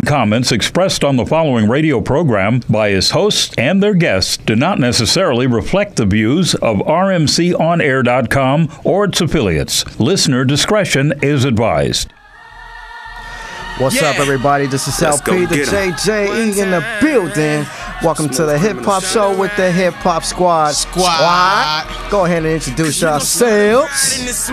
Comments expressed on the following radio program by its hosts and their guests do not necessarily reflect the views of rmconair.com or its affiliates. Listener discretion is advised. What's up, everybody? This is LP, the JJE in the building. Welcome to the Hip Hop Show with the Hip Hop Squad. Go ahead and introduce yourselves.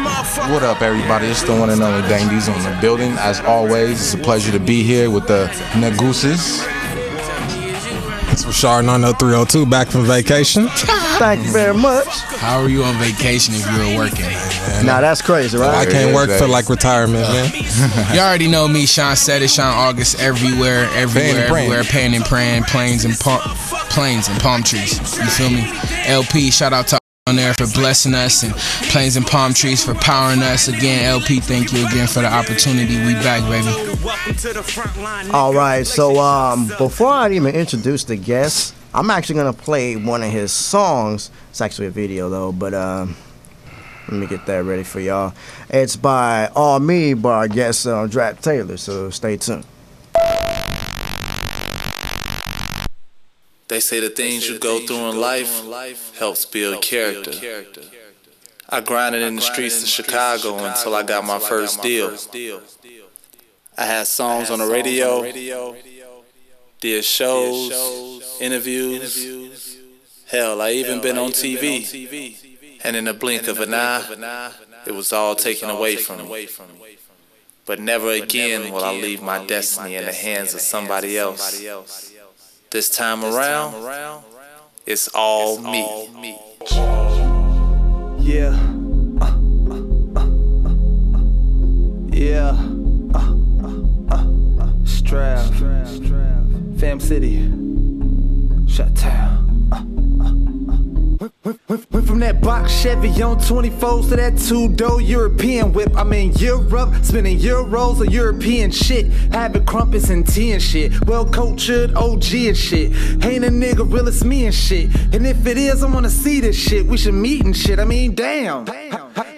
What up, everybody? It's the one and only Dhane Diesil in the building. As always, it's a pleasure to be here with the Auguste. It's Rachar 90302 back from vacation. Thank you very much. How are you on vacation if you were working? Nah, that's crazy, right? I can't work for like retirement, man. You already know me, Sean said it, Sean Auguste, everywhere, paying and praying, planes and palm trees. You feel me? LP, shout out to on there for blessing us, and planes and palm trees for powering us. Again, LP, thank you again for the opportunity. We back, baby. All right, so before I even introduce the guests, I'm actually gonna play one of his songs. It's actually a video though, but let me get that ready for y'all. It's by All Me by our guest Drake Taylor, so stay tuned. They say the things you go through in life helps build character. I grinded in the streets of Chicago until I got my first deal. I had songs on the radio, did shows, interviews. Hell, I even been on TV. And in the blink of an eye, it was all taken away from me. But never again will I leave my destiny in the hands of somebody else. This time around, it's all me. Yeah. Yeah. Strav. Fam City. Shut down. Went from that box Chevy on 24s to that two-door European whip. I'm in Europe, spending euros on European shit. Having crumpets and tea and shit. Well-cultured OG and shit. Ain't a nigga real as me and shit. And if it is, I wanna see this shit. We should meet and shit. I mean, damn.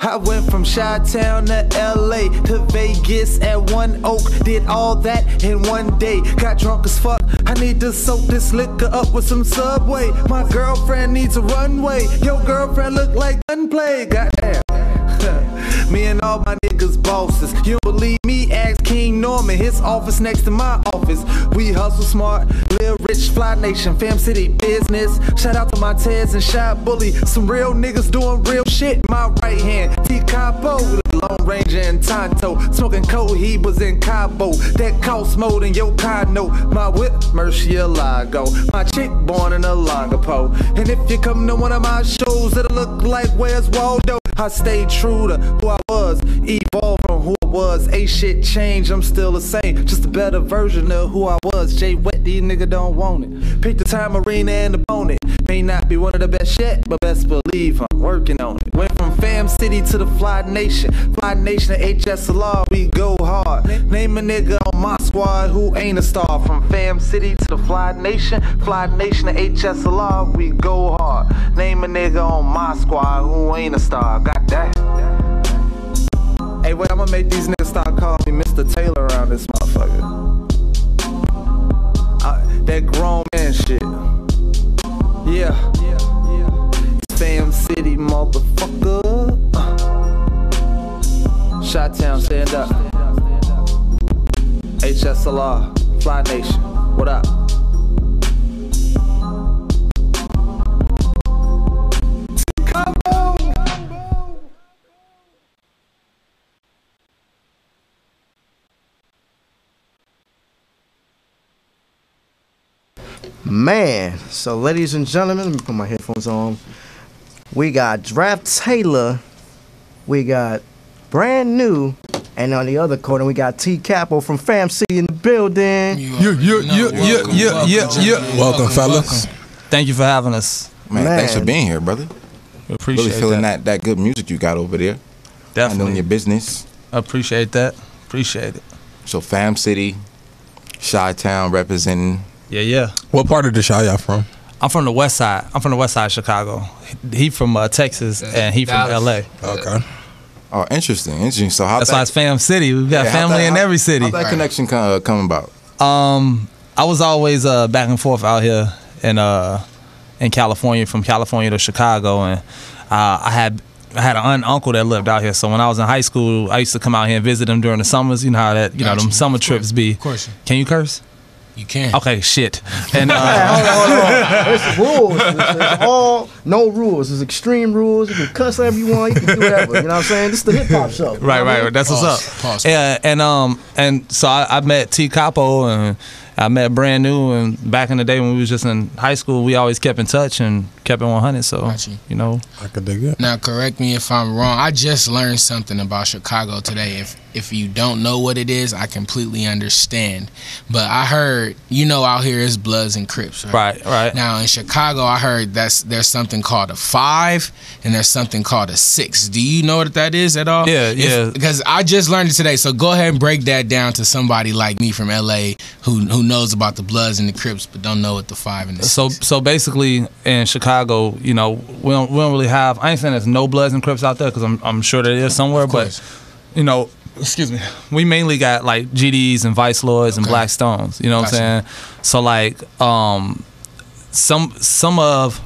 I went from Chi-Town to LA to Vegas at One Oak. Did all that in one day. Got drunk as fuck. I need to soak this liquor up with some Subway. My girlfriend needs a runway. Your girlfriend look like gunplay. Goddamn. Me and all my niggas bosses. You don't believe me? Ask King Norman. His office next to my office. We hustle smart, live rich, fly nation, fam city business. Shout out to my Teds and Shy Bully. Some real niggas doing real shit. My right hand, T Capo, Lone Ranger and Tonto. Smoking cold, he was in Cabo. That cost mode in your condo. My whip, Murcielago. My chick born in a Lagapo. And if you come to one of my shows, it'll look like Where's Waldo. I stayed true to who I was, evolved from who I was. Ain't shit changed, I'm still the same. Just a better version of who I was. Jay Wet, these niggas don't want it. Pick the time arena and the opponent. May not be one of the best yet, but best believe I'm working on it. Went from Fam City to the Fly Nation. Fly Nation to HSLR, we go hard. Name a nigga on my squad who ain't a star. From Fam City to the Fly Nation to HSLR, we go hard. Name a nigga on my squad who ain't a star. God damn. Hey, wait, I'm gonna make these niggas start calling me Mr. Taylor around this motherfucker. That grown man shit. Yeah. It's Fam City, motherfucker. Chi-Town, stand up. HSLR, Fly Nation, what up? Man, so ladies and gentlemen, let me put my headphones on. We got Drake Taylor, we got Brand New, and on the other corner we got T Capo from Fam City in the building. Welcome, fellas. Thank you for having us. Man, thanks for being here, brother. Appreciate really feeling that good music you got over there. Definitely. Doing your business. Appreciate that. Appreciate it. So Fam City, Chi-Town representing. Yeah. What part of the Chi y'all from? I'm from the west side. I'm from the west side of Chicago. He from Texas, and he from LA. Okay. Oh, interesting. So how that's why it's Fam City. We've got family in every city. How'd that connection come about? I was always back and forth out here in California, from California to Chicago, and I had an uncle that lived out here. So when I was in high school, I used to come out here and visit him during the summers. You know how that, them summer trips be. Of course. Can you curse? You can. Okay, shit. And hold on. It's rules. It's all no rules. It's extreme rules. You can cuss whatever you want. You can do whatever. You know what I'm saying? This is the hip hop show. Right. That's what's up. Pause. Yeah, and so I met T Capo, and I met Brand New, and back in the day when we was just in high school, we always kept in touch and kept it 100. So I could dig it. Now correct me if I'm wrong. I just learned something about Chicago today. If you don't know what it is, I completely understand. But I heard, out here is Bloods and Crips, right? Right. Now in Chicago, I heard there's something called a 5 and there's something called a 6. Do you know what that is at all? Yeah. Because I just learned it today. So go ahead and break that down to somebody like me from LA who knows about the Bloods and the Crips but don't know what the 5 and the 6. So basically in Chicago, we don't really have. I ain't saying there's no Bloods and Crips out there, because I'm sure there is somewhere, but excuse me, we mainly got like GDs and Vice Lords and Black Stones. You know what I'm saying? So like some of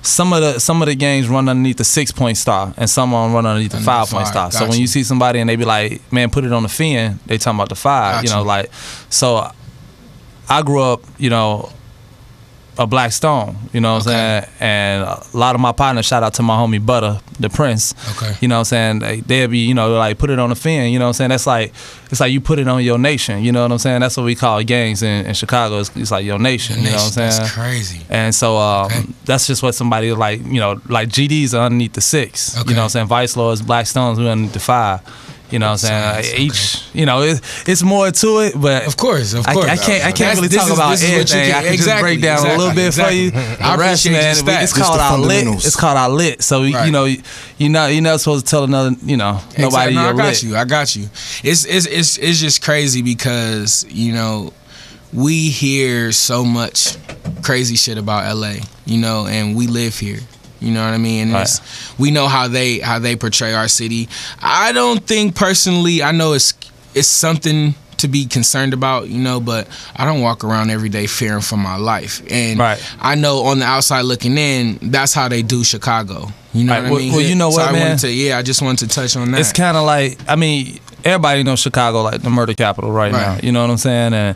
the gangs run underneath the 6-point star, and some of them run underneath the 5-point star. So when you see somebody and they be like, man, put it on the fin, they talking about the 5. So I grew up, a Black Stone, you know what I'm saying? And a lot of my partners, shout out to my homie Butter, the Prince. Okay. You know what I'm saying? They'll be, like put it on the fin, you know what I'm saying? It's like you put it on your nation, you know what I'm saying? That's what we call gangs in Chicago. It's like your nation, you know what I'm saying? That's crazy. And so that's just what somebody like GDs are underneath the 6. You know what I'm saying? Vice Lords, Black Stones, we underneath the 5. You know what I'm saying? It's more to it, but of course. I can't really talk about everything. I can just break down a little bit for you. I appreciate man, it's called our lit. It's called our lit. So you're not supposed to tell another, nobody you're lit. I got you. It's just crazy because we hear so much crazy shit about LA, and we live here. You know what I mean? And we know how they portray our city. I don't think personally, I know it's something to be concerned about, but I don't walk around every day fearing for my life. And I know on the outside looking in, that's how they do Chicago. You know what I mean? Well, you know what, man? I just wanted to touch on that. It's kind of like, everybody knows Chicago like the murder capital right now. You know what I'm saying?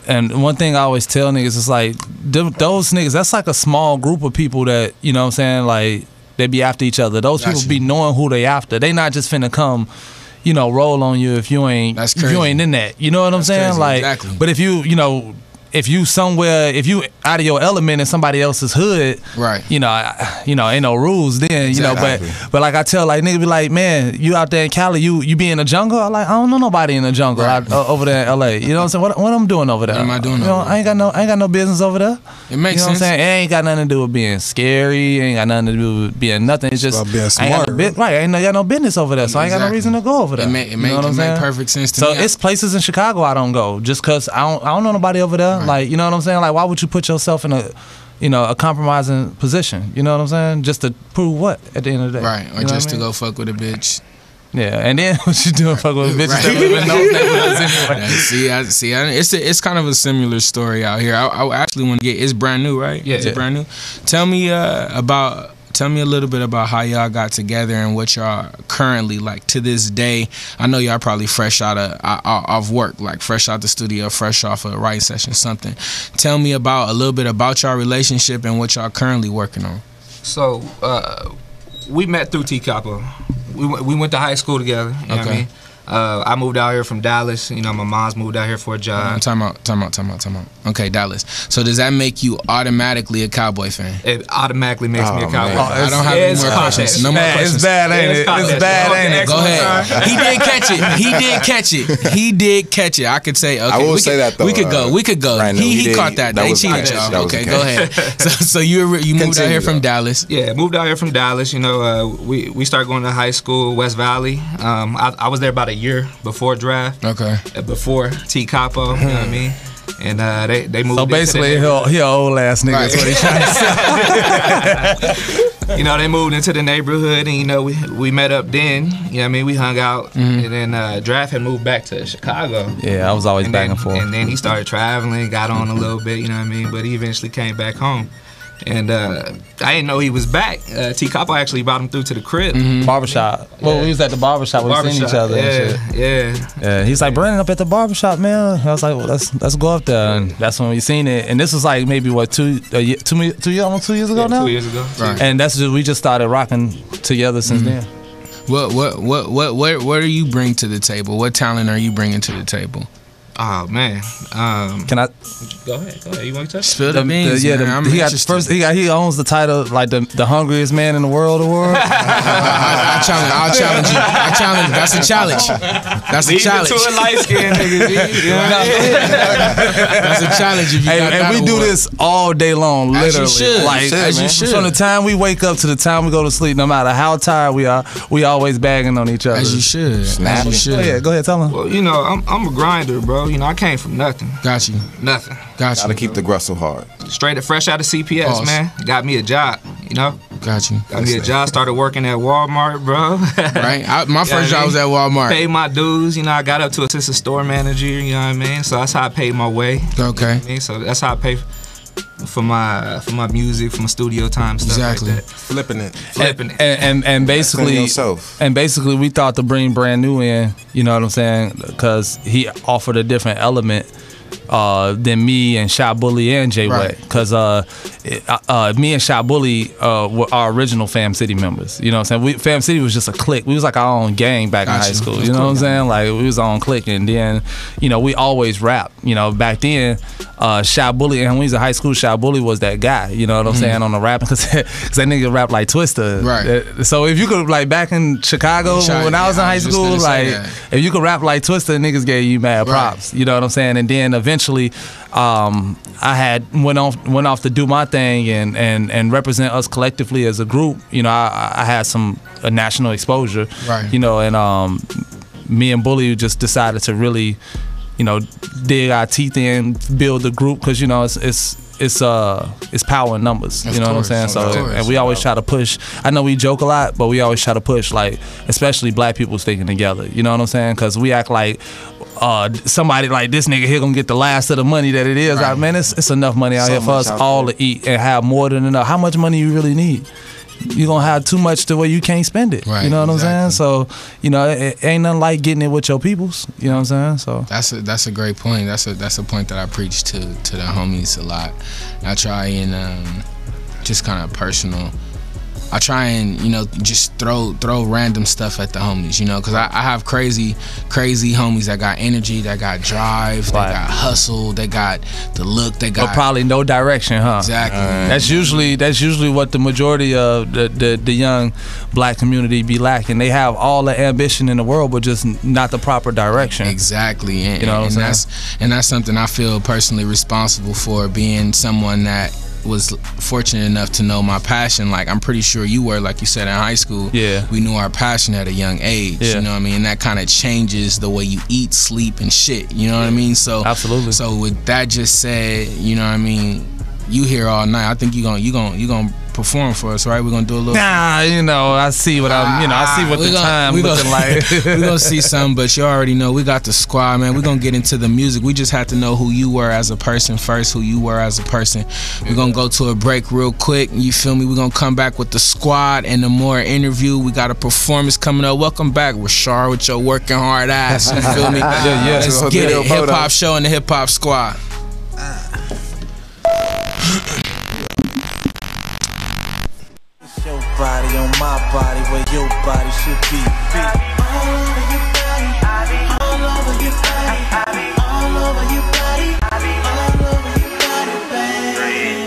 And one thing I always tell niggas is like, those niggas, that's like a small group of people that, you know what I'm saying, like, they be after each other. Those people be knowing who they after. They not just finna come, roll on you if you ain't in that. You know what I'm saying? Crazy. Like, but if you out of your element in somebody else's hood, ain't no rules then, but like I tell like niggas be like, man, you out there in Cali, you be in the jungle? I don't know nobody in the jungle over there in LA. You know what I'm saying? What I'm doing over there? What am I doing over there? I ain't got no business over there. It makes sense. What I'm saying? It ain't got nothing to do with being scary, it ain't got nothing to do with being nothing. It's just being smart. I ain't got no business over there, so I ain't got no reason to go over there. It make perfect sense to me. So it's places in Chicago I don't go just cause I don't know nobody over there. Like, you know what I'm saying? Like, why would you put yourself in a compromising position? You know what I'm saying? Just to prove what at the end of the day? Right, or just to go fuck with a bitch. Yeah, and then what you doing fuck with a bitch that live in those neighborhoods anyway? It's kind of a similar story out here. I actually want to get. It's brand new, right? Yeah, it's brand new. Tell me a little bit about how y'all got together and what y'all currently like to this day. I know y'all probably fresh out of work, like fresh out the studio, fresh off a writing session, something. Tell me a little bit about y'all relationship and what y'all currently working on. So we met through T Capo. We went to high school together. You know what I mean? I moved out here from Dallas. My mom's moved out here for a job. Time out. Okay, Dallas. So does that make you automatically a Cowboy fan? It automatically makes me a Cowboy fan. I don't have any more questions. No more questions. It's bad, ain't it? It's bad, ain't it? Go ahead. He did catch it. I could say, okay. I will say that though. We could go. Right, he caught that. They cheated, y'all. Okay, go ahead. So you moved out here from Dallas. Yeah, moved out here from Dallas. We started going to high school, West Valley. I was there about a year before draft. Okay. Before T Capo, you know what I mean? And they moved. So basically, he an old ass nigga. Right. That's what he's trying to say. you know, they moved into the neighborhood, and you know, we met up then. You know what I mean? We hung out, and then Draft had moved back to Chicago. Yeah, I was always back and forth. And then he started traveling, got on a little bit, you know what I mean? But he eventually came back home. And I didn't know he was back. T. Capo actually brought him through to the crib. Barbershop. Well, we was at the barbershop. We seen each other and shit. Yeah. He's like, Brandon, up at the barbershop, man. I was like, well, let's go up there. And that's when we seen it. And this was like maybe, what, 2 years ago now? 2 years ago. Right. And we just started rocking together since then. What do you bring to the table? What talent are you bringing to the table? Oh man, can I go ahead? You want to touch? Spill the beans, man. He owns the title like the hungriest man in the world. I'll challenge you. That's a challenge. That's a challenge. To a light skinned nigga. That's a challenge. If you and we do this all day long, literally. As you should. From the time we wake up to the time we go to sleep, no matter how tired we are, we always bagging on each other. As you should. Go ahead, tell him. Well, you know, I'm a grinder, bro. You know, I came from nothing. Got you. Nothing. Got you. Gotta keep the Grussel hard. Straight fresh out of CPS, man. Got me a job, you know? Got you. Got me a job, started working at Walmart, bro. Right? My first job was at Walmart. Paid my dues, you know, I got up to assistant store manager, you know what I mean? So that's how I paid my way. Okay. You know what I mean? So that's how I pay for my music, for my studio time, stuff like that. Flipping it. And basically we thought to bring Brand New in, you know what I'm saying, because he offered a different element than me and Shot Bully and Jay Wet, because me and Shot Bully were our original Fam City members. You know what I'm saying? Fam City was just a clique. We was like our own gang back in high school. You know what I'm saying? Like we was our own clique, and then you know we always rap. You know back then, Shot Bully, and when we was in high school, Shot Bully was that guy. You know what I'm saying on the rapping, because that nigga rap like Twista. Right. So if you could like back in Chicago when I was in high school, like if you could rap like Twista, niggas gave you mad props. You know what I'm saying? And then eventually, I had went off to do my thing and represent us collectively as a group. You know, I had a national exposure. Right. You know, and me and Bully just decided to really, you know, dig our teeth in, build the group, because you know it's power in numbers. You know what I'm saying? So and we always try to push. I know we joke a lot, but we always try to push, like especially black people sticking together. You know what I'm saying? Because we act like somebody like this nigga here gonna get the last of the money that it is. Like, man, it's enough money out here for us all to eat and have more than enough. How much money you really need? You're gonna have too much to where you can't spend it. Right, you know what I'm saying? So, you know, it ain't nothing like getting it with your peoples. You know what I'm saying? So that's a great point. That's a point that I preach to the homies a lot. I try and just kind of personal. I try and, you know, just throw random stuff at the homies, you know, because I have crazy homies that got energy, that got drive, they got hustle, they got the look, they got... But probably no direction, huh? Exactly. That's usually what the majority of the young black community be lacking. They have all the ambition in the world, but just not the proper direction. Exactly. And, you know what I'm saying? That's something I feel personally responsible for, being someone that was fortunate enough to know my passion. Like I'm pretty sure you were, like you said, in high school. Yeah. We knew our passion at a young age. Yeah. You know what I mean? And that kind of changes the way you eat, sleep, and shit. You know what I mean? So absolutely. So with that just said, you know what I mean? You here all night. I think you gonna perform for us, right? We're gonna do a little. Nah, you know, I see what I see what the time looking like. We're gonna see something, but you already know we got the squad, man. We're gonna get into the music. We just have to know who you were as a person first, who you were as a person. We're gonna go to a break real quick. You feel me? We're gonna come back with the squad and the more interview. We got a performance coming up. Welcome back, Rachar, with your working hard ass. You feel me? Yeah. Let's get it. Hip hop show and the hip hop squad. Your body on my body, where your body should be. All over your body, all over your body, all over your body, all over your body, baby.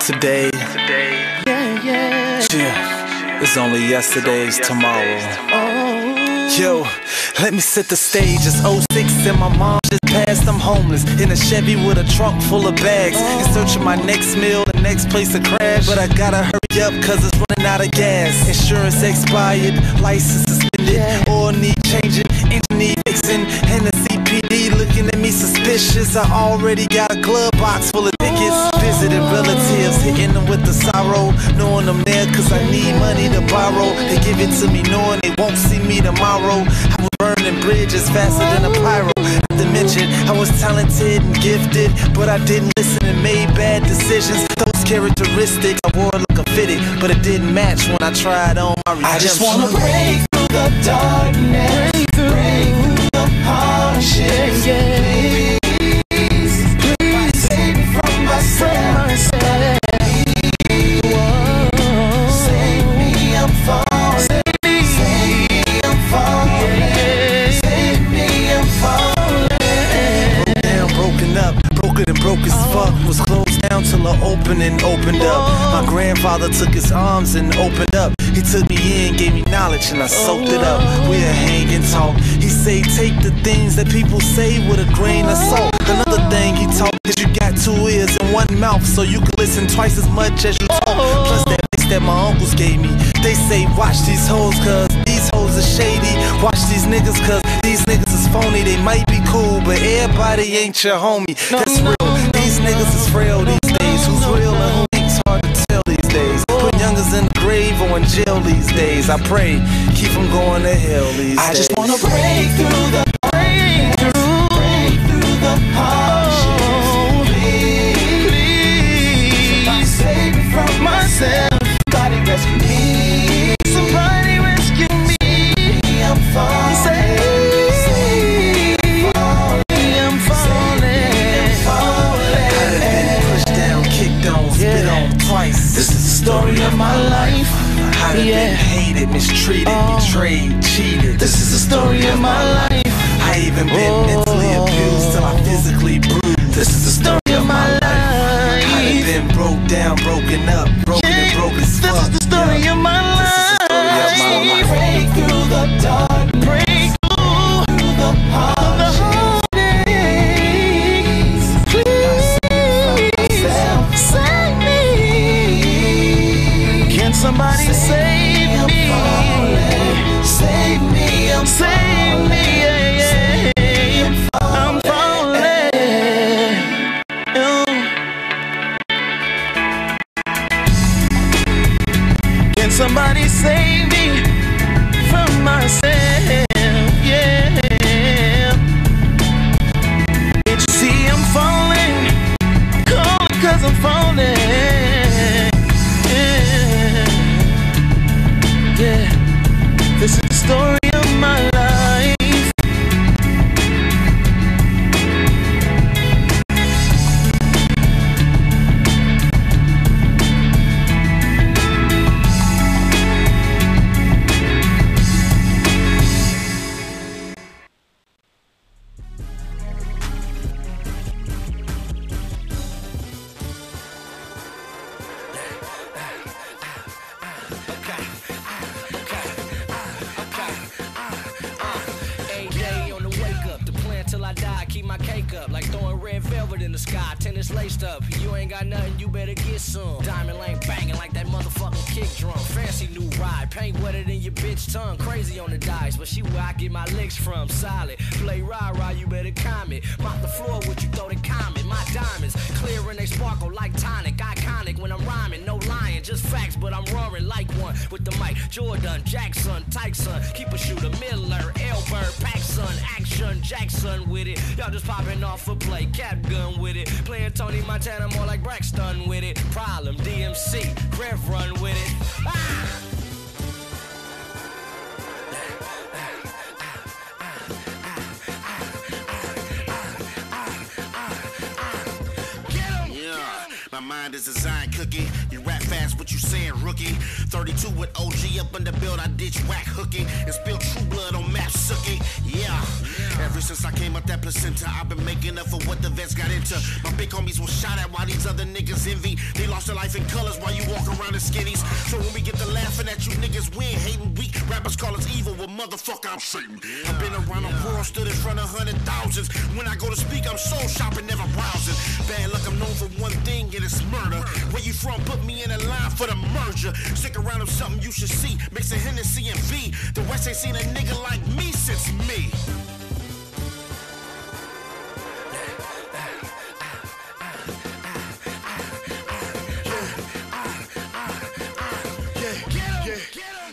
Today. Yeah, it's only yesterday's tomorrow. Yo, let me set the stage. It's 06 and my mom just passed them home. homeless in a Chevy with a trunk full of bags, in search of my next meal, the next place to crash. But I gotta hurry up cause it's running out of gas. Insurance expired, license suspended, oil need changing, engine need fixing, and the CPD looking at me suspicious. I already got a glove box full of tickets, visiting relatives, hitting them with the sorrow, knowing them there cause I need money to borrow. They give it to me knowing they won't see me tomorrow. I was burning bridges faster than a pyro. Not to mention I was talented and gifted, but I didn't listen and made bad decisions. Those characteristics I wore like a fitted, but it didn't match when I tried on my redemption. I just wanna break through the darkness, break through the hardship. Please, save me from myself. Save me, I'm falling. Save me, I'm falling. Save me, I'm falling. Broke down, broken up, broken and broke as fuck. Was closed down till I opened and opened up. My grandfather took his arms and opened up. He took me in, gave me knowledge, and I soaked it up. We'll hang and talk. He say take the things that people say with a grain of salt. Another thing he taught is you got two ears and one mouth, so you can listen twice as much as you talk. Plus that mix that my uncles gave me. They say watch these hoes cause these hoes are shady. Watch these niggas cause these niggas is phony. They might be cool, but everybody ain't your homie. That's real. These niggas is frail these days. Who's real and who ain't's hard to tell these days. Put youngers in the grave or in jail these days. I pray, keep them going to hell these days. I just wanna break through the hardship. Please, save me from myself. Somebody rescue me. Somebody rescue me. I'm falling. This is the story of my life. How to been hated, mistreated, betrayed, cheated. This is the story of my life. I even been mentally abused till I physically bruised. This is the story of my life. How to been broke down, broken up, broken and broken as fuck. This is the story of my life. This is the story of my life. Break through the dark, break through the hardship. Somebody save me. Save me, I'm save me, yeah. I'm falling. Can somebody save me from myself? Yeah. Can't you see I'm falling? Calling cause I'm falling. Yeah, this is the story of my life. Tennis laced up, you ain't got nothing, you better get some. Diamond lane banging like that motherfucking kick drum. Fancy new ride, paint wetter than your bitch tongue. Crazy on the dice, but she where I get my licks from. Solid, play rah-rah, you better comment. Mop the floor, what you throw the comment. My diamonds, clear and they sparkle like tonic. Iconic when I'm rhyming, no lying, just facts, but I'm roaring like one. With the mic, Jordan, Jackson, Tyson, keep a shooter, Miller, Elbert, Paxson, action, Jackson with it. Y'all just popping off for play, cap gun with it. Playing Tony Montana more like Braxton with it. Problem, DMC, Rev run with it. Ah! My mind is designed cooking. You rap fast, what you saying, rookie? 32 with OG up in the build, I ditch whack hooking and spill true blood on map sucking. Yeah. Ever since I came up that placenta, I've been making up for what the vets got into. My big homies was shot at while these other niggas envy. They lost their life in colors while you walk around in skinnies. So when we get to laughing at you niggas, we ain't hating weak. Rappers call us evil, well motherfucker, I'm Satan. I've been around the world, stood in front of 100,000s. When I go to speak, I'm soul shopping, never browsing. Bad luck, I'm known for one thing, and it's murder. Where you from, put me in a line for the merger. Stick around of something you should see. Mixing Hennessy and V. The West ain't seen a nigga like me since me.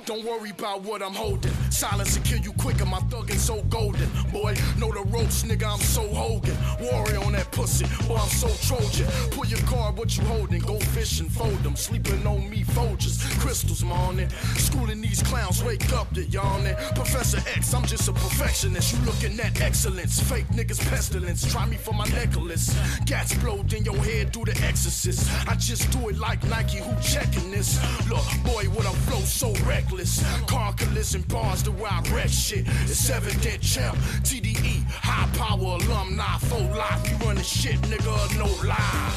Don't worry about what I'm holding. Silence will kill you quicker, my thuggin' so golden. Boy, know the ropes, nigga, I'm so Hogan. Warrior on that pussy, boy, I'm so Trojan. Pull your card, what you holding? Go fishing, fold them. Sleeping on me, Folgers, crystals, morning. Schooling these clowns, wake up, they're yawning. Professor X, I'm just a perfectionist. You looking at excellence. Fake niggas, pestilence. Try me for my necklace. Gats blowed in your head, do the exorcist. I just do it like Nike, who checking this? Look, boy, what I flow so reckless. Carcalus and bars, the wild wreck shit. It's evident, champ. TDE, high power alumni, full life. We running shit, nigga, no lie.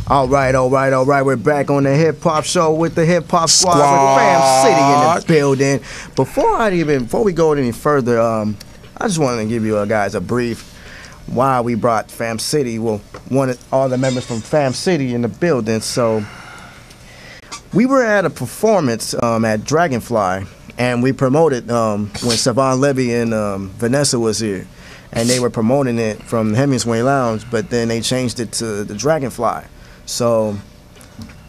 All right. We're back on the Hip Hop Show with the Hip Hop Squad with Fam City in the building. Before we go any further, I just wanted to give you guys a brief why we brought Fam City. Well, all the members from Fam City in the building. So we were at a performance at Dragonfly, and we promoted when Savon Levy and Vanessa was here, and they were promoting it from Hemingway Lounge, but then they changed it to the Dragonfly. So,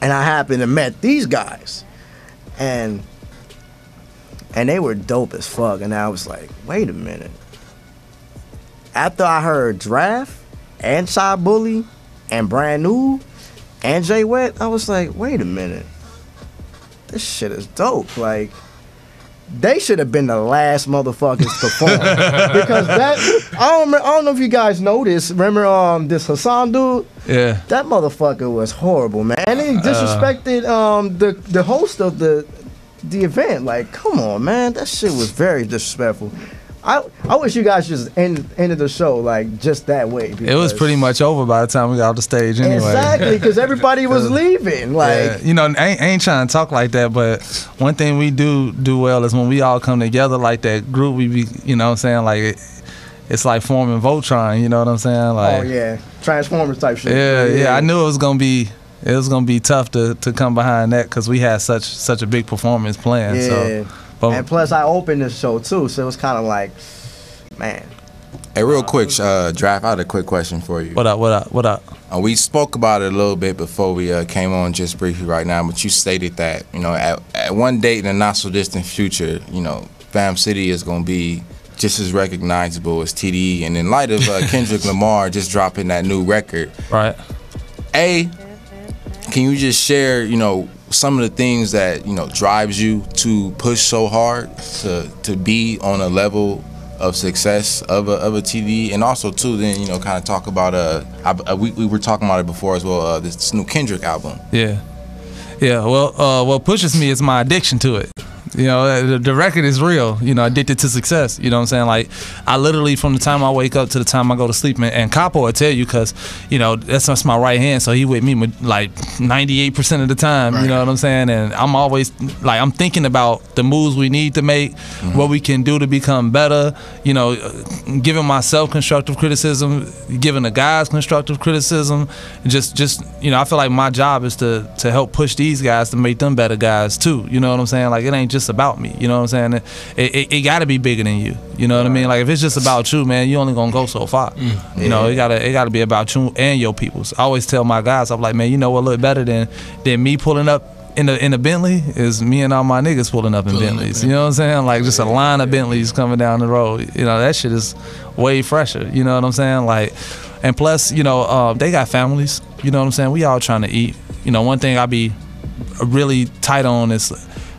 and I happened to met these guys, and they were dope as fuck. And I was like, wait a minute. After I heard Draft and Shy Bully and Brand New and Jay Wet, I was like, wait a minute. This shit is dope. Like, they should have been the last motherfuckers to perform. Because I don't know if you guys know this. Remember this Hassan dude? Yeah. That motherfucker was horrible, man. And he disrespected the host of the event. Like, come on, man. That shit was very disrespectful. I wish you guys just ended the show like just that way. It was pretty much over by the time we got off the stage anyway. Exactly, because everybody was leaving. Like, yeah, I ain't trying to talk like that, but one thing we do well is when we all come together like that group, we be, what I'm saying, like it's like forming Voltron, you know what I'm saying? Like, oh yeah, Transformers type shit. Yeah. I knew it was gonna be tough to come behind that because we had such a big performance planned. Yeah. So. And plus, I opened the show too, so it was kind of like, man. Hey, real quick, Draft, I had a quick question for you. What up? We spoke about it a little bit before we came on just briefly right now, but you stated that, at one date in the not so distant future, Fam City is going to be just as recognizable as TDE. And in light of Kendrick Lamar just dropping that new record, right? Can you just share, some of the things that drives you to push so hard to be on a level of success of a TDE, and also too then kind of talk about we were talking about it before as well, this new Kendrick album. Yeah. Well, what pushes me is my addiction to it. The record is real, addicted to success. You know what I'm saying? Like, I literally, from the time I wake up to the time I go to sleep, and Capo will tell you, because, that's my right hand, so he with me like 98% of the time, right. You know what I'm saying? And I'm always, like, I'm thinking about the moves we need to make, what we can do to become better, giving myself constructive criticism, giving the guys constructive criticism, just I feel like my job is to help push these guys to make them better guys too, you know what I'm saying? Like, it ain't just about me, you know what I'm saying? It gotta be bigger than you, you know what I mean? Like, if it's just about you, man, you only gonna go so far. You know, it gotta be about you and your peoples. I always tell my guys, I'm like, man, you know what look better than me pulling up in the Bentley is me and all my niggas pulling up in Bentleys. You know what I'm saying? Like, just a line of Bentleys coming down the road. That shit is way fresher. You know what I'm saying? Like, and plus, they got families. You know what I'm saying? We all trying to eat. you know, one thing I be really tight on is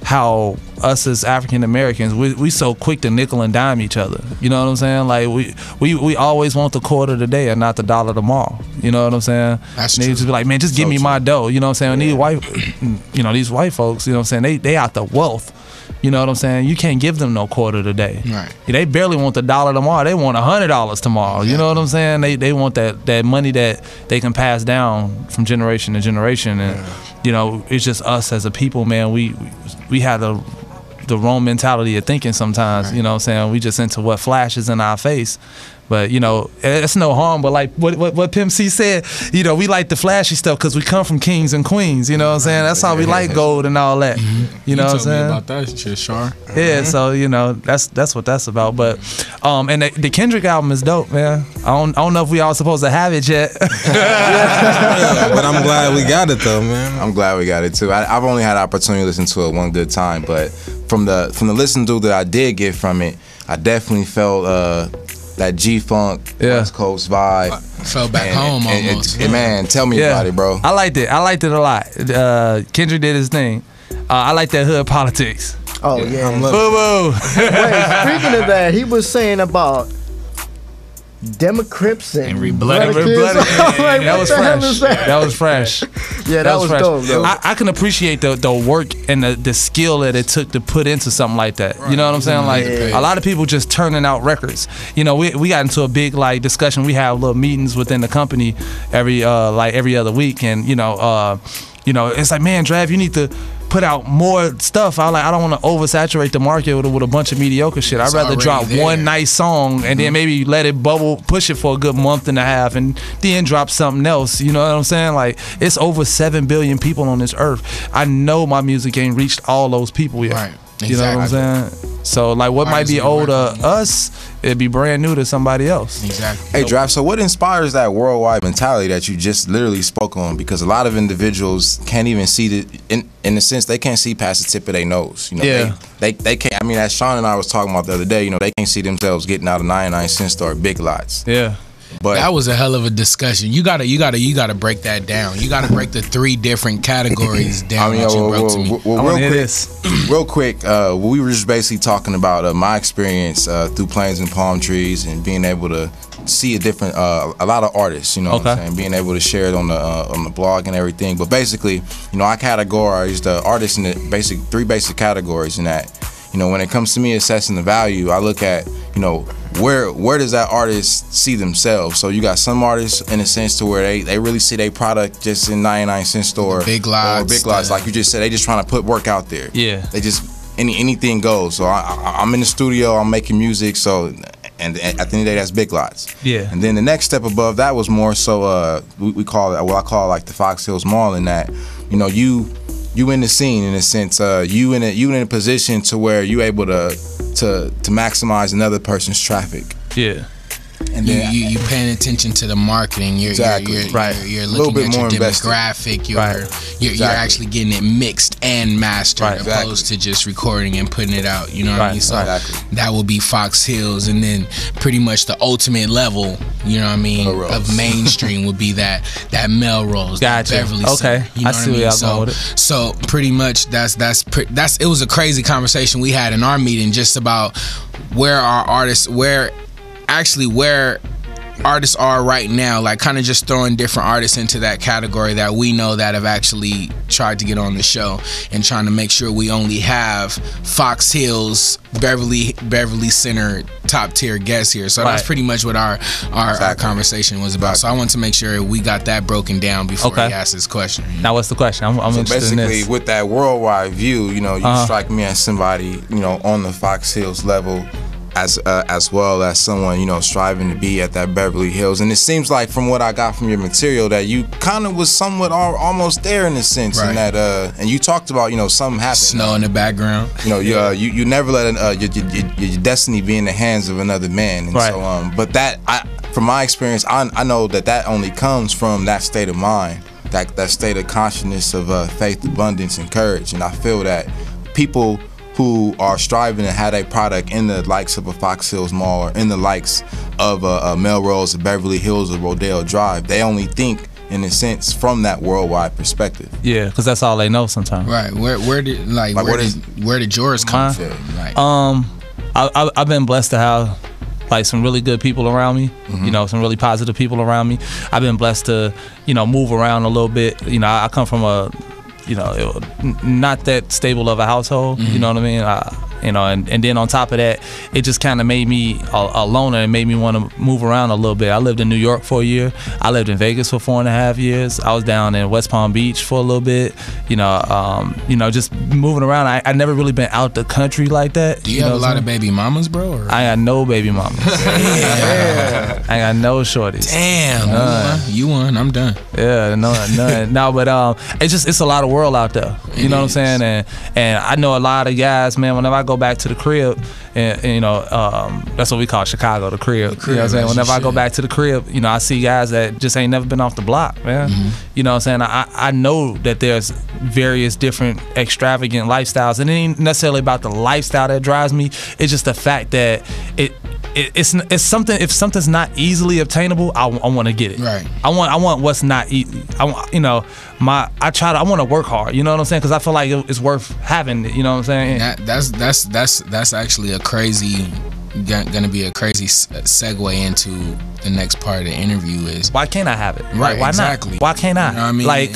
how us as African Americans, we so quick to nickel and dime each other. You know what I'm saying? Like we always want the quarter today and not the dollar tomorrow. You know what I'm saying? That's true. They just be like, man, just give me my dough. You know what I'm saying? Yeah. These white folks, you know what I'm saying? They out the wealth. You know what I'm saying? You can't give them no quarter today. Right. They barely want the dollar tomorrow. They want $100 tomorrow. Exactly. You know what I'm saying? They want that money that they can pass down from generation to generation. And you know, it's just us as a people, man. We have the wrong mentality of thinking sometimes. Right. You know what I'm saying? We just into what flashes in our face. But, you know, it's no harm. But like what Pimp C said, you know, we like the flashy stuff because we come from kings and queens. You know what I'm saying? That's how we like gold and all that. You know what I'm saying? Me about that shit, Char. Yeah, so, you know, that's what that's about. But and the Kendrick album is dope, man. I don't know if we all supposed to have it yet. Yeah, but I'm glad we got it though, man. I'm glad we got it too. I've only had the opportunity to listen to it one good time, but from the listen through that I did get from it, I definitely felt that G-Funk, West Coast vibe. Felt back home almost. Man, tell me about it, bro. I liked it. I liked it a lot. Kendrick did his thing. I like that hood politics. Oh, yeah. Boo-boo. Wait, speaking of that, he was saying about Democrats and bloody kids. Like, that was fresh. That was fresh. Yeah, that was fresh. dope, though. I can appreciate the work and the skill that it took to put into something like that. Right. You know what I'm saying? Like a lot of people just turning out records. You know, we got into a big like discussion. We have little meetings within the company every other week, and you know, it's like, man, Drav, you need to put out more stuff. I don't want to oversaturate the market with a bunch of mediocre shit. I'd rather drop one nice song and then maybe let it bubble, push it for a good month and a half, and then drop something else. You know what I'm saying? Like, it's over 7 billion people on this earth. I know my music ain't reached all those people yet. Right. Exactly. You know what I'm saying? So like what might be old to us, it'd be brand new to somebody else. Exactly. Hey, Draft, so what inspires that worldwide mentality that you just literally spoke on? Because a lot of individuals can't even see the, in a sense, they can't see past the tip of their nose. You know, yeah. They can't, I mean, as Sean and I was talking about the other day, you know, they can't see themselves getting out of 99-cent store Big Lots. Yeah. But that was a hell of a discussion. You gotta break that down. You gotta break the 3 different categories down. I mean, real quick, we were just basically talking about my experience through Planes and Palm Trees and being able to see a lot of artists. You know what I'm saying? Being able to share it on the blog and everything. But basically, you know, I categorize the artists in the 3 basic categories. In that, you know, when it comes to me assessing the value, I look at, you know, where does that artist see themselves? So you got some artists in a sense to where they really see their product just in 99-cent store, Big Lots, like you just said. They just trying to put work out there. Yeah, they just anything goes. So I'm in the studio, I'm making music. So and at the end of the day, that's Big Lots. Yeah. And then the next step above that was more so we call it what I call like the Fox Hills Mall. In that, you know, you in the scene in a sense. You in a position to where you able to maximize another person's traffic. Yeah. And then you paying attention to the marketing. You're looking at your demographic. You're actually getting it mixed and mastered, opposed to just recording and putting it out. You know what I mean? So that will be Fox Hills, and then pretty much the ultimate level, you know what I mean, of mainstream would be that Melrose, that Beverly Center. You know I see where y'all going with it. So pretty much that's it was a crazy conversation we had in our meeting just about where artists are right now, like kind of just throwing different artists into that category that we know that have actually tried to get on the show, and trying to make sure we only have Fox Hills, Beverly Center top tier guests here. So that's pretty much what our conversation was about. So I want to make sure we got that broken down before he asks his question. Now what's the question? I'm interested in this. Basically, with that worldwide view, you know, you strike me as somebody, you know, on the Fox Hills level, as well as someone, you know, striving to be at that Beverly Hills. And it seems like from what I got from your material that you kind of was somewhat almost there in a sense, in that and you talked about, you know, something happened, snow in the background, you know, you never let your destiny be in the hands of another man. And so but that from my experience, I know that only comes from that state of mind, that state of consciousness of faith, abundance, and courage. And I feel that people who are striving to have a product in the likes of a Fox Hills Mall or in the likes of a Melrose, or Beverly Hills, or Rodeo Drive, they only think in a sense, from that worldwide perspective. Yeah, because that's all they know sometimes. Right. Where did yours come from? Like, I've been blessed to have like some really good people around me, you know, some really positive people around me. I've been blessed to, you know, move around a little bit. You know, I come from a, you know, not that stable of a household, you know what I mean? You know, and then on top of that, it just kind of made me a loner and made me want to move around a little bit. I lived in New York for a year. I lived in Vegas for 4.5 years. I was down in West Palm Beach for a little bit. You know, just moving around. I never really been out the country like that. Do you have a lot of baby mamas, bro? Or? I got no baby mamas. I got no shorties. Damn, you won. I'm done. Yeah, none. No, but it's a lot of world out there. You know what I'm saying? And I know a lot of guys, man. Whenever I go back to the crib, and you know, that's what we call Chicago, the crib. You know what I'm saying? Whenever I go back to the crib, you know, I see guys that just ain't never been off the block, man. You know what I'm saying? I know that there's various different extravagant lifestyles, and it ain't necessarily about the lifestyle that drives me. It's just the fact that it's something. If something's not easily obtainable, I want to get it. Right. I want what's not easy. I want to work hard. You know what I'm saying? Because I feel like it's worth having it. You know what I'm saying? That's actually a crazy. Gonna be a crazy segue into the next part of the interview is why can't I have it? Right. Why exactly. not? Why can't I? You know what I mean? Like.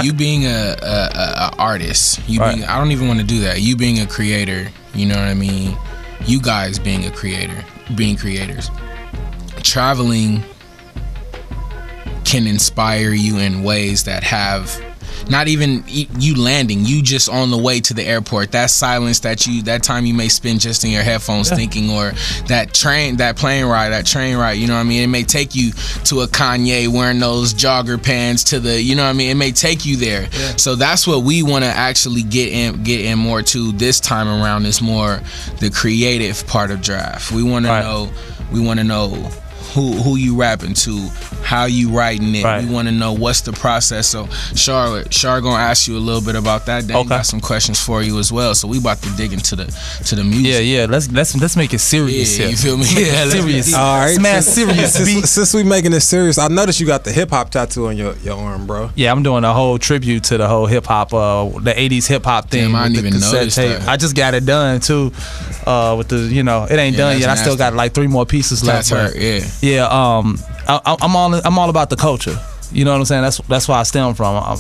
You being a artist, I don't even want to do that. You being a creator, you know what I mean? You guys being a creator, being creators. Traveling can inspire you in ways that have not even you landing, you just on the way to the airport. That silence that time you may spend just in your headphones thinking, or that train ride, you know what I mean? It may take you to a Kanye wearing those jogger pants to the, you know what I mean? It may take you there. Yeah. So that's what we want to actually get in more to this time around, is more the creative part of draft. We want to know who you rapping to, how you writing it. We want to know what's the process. So Char gonna ask you a little bit about that. Then got some questions for you as well. So we about to dig into the music. Yeah. Let's make it serious. Yeah, you feel me? Yeah, serious. All right, smash serious. Since we making it serious, I noticed you got the hip hop tattoo on your arm, bro. Yeah, I'm doing a whole tribute to the whole hip hop, the '80s hip hop thing. Damn, I didn't even notice that. I just got it done too. With the, you know, it ain't done yet. I still got like 3 more pieces left. Yeah. I'm all about the culture. You know what I'm saying? That's where I stem from.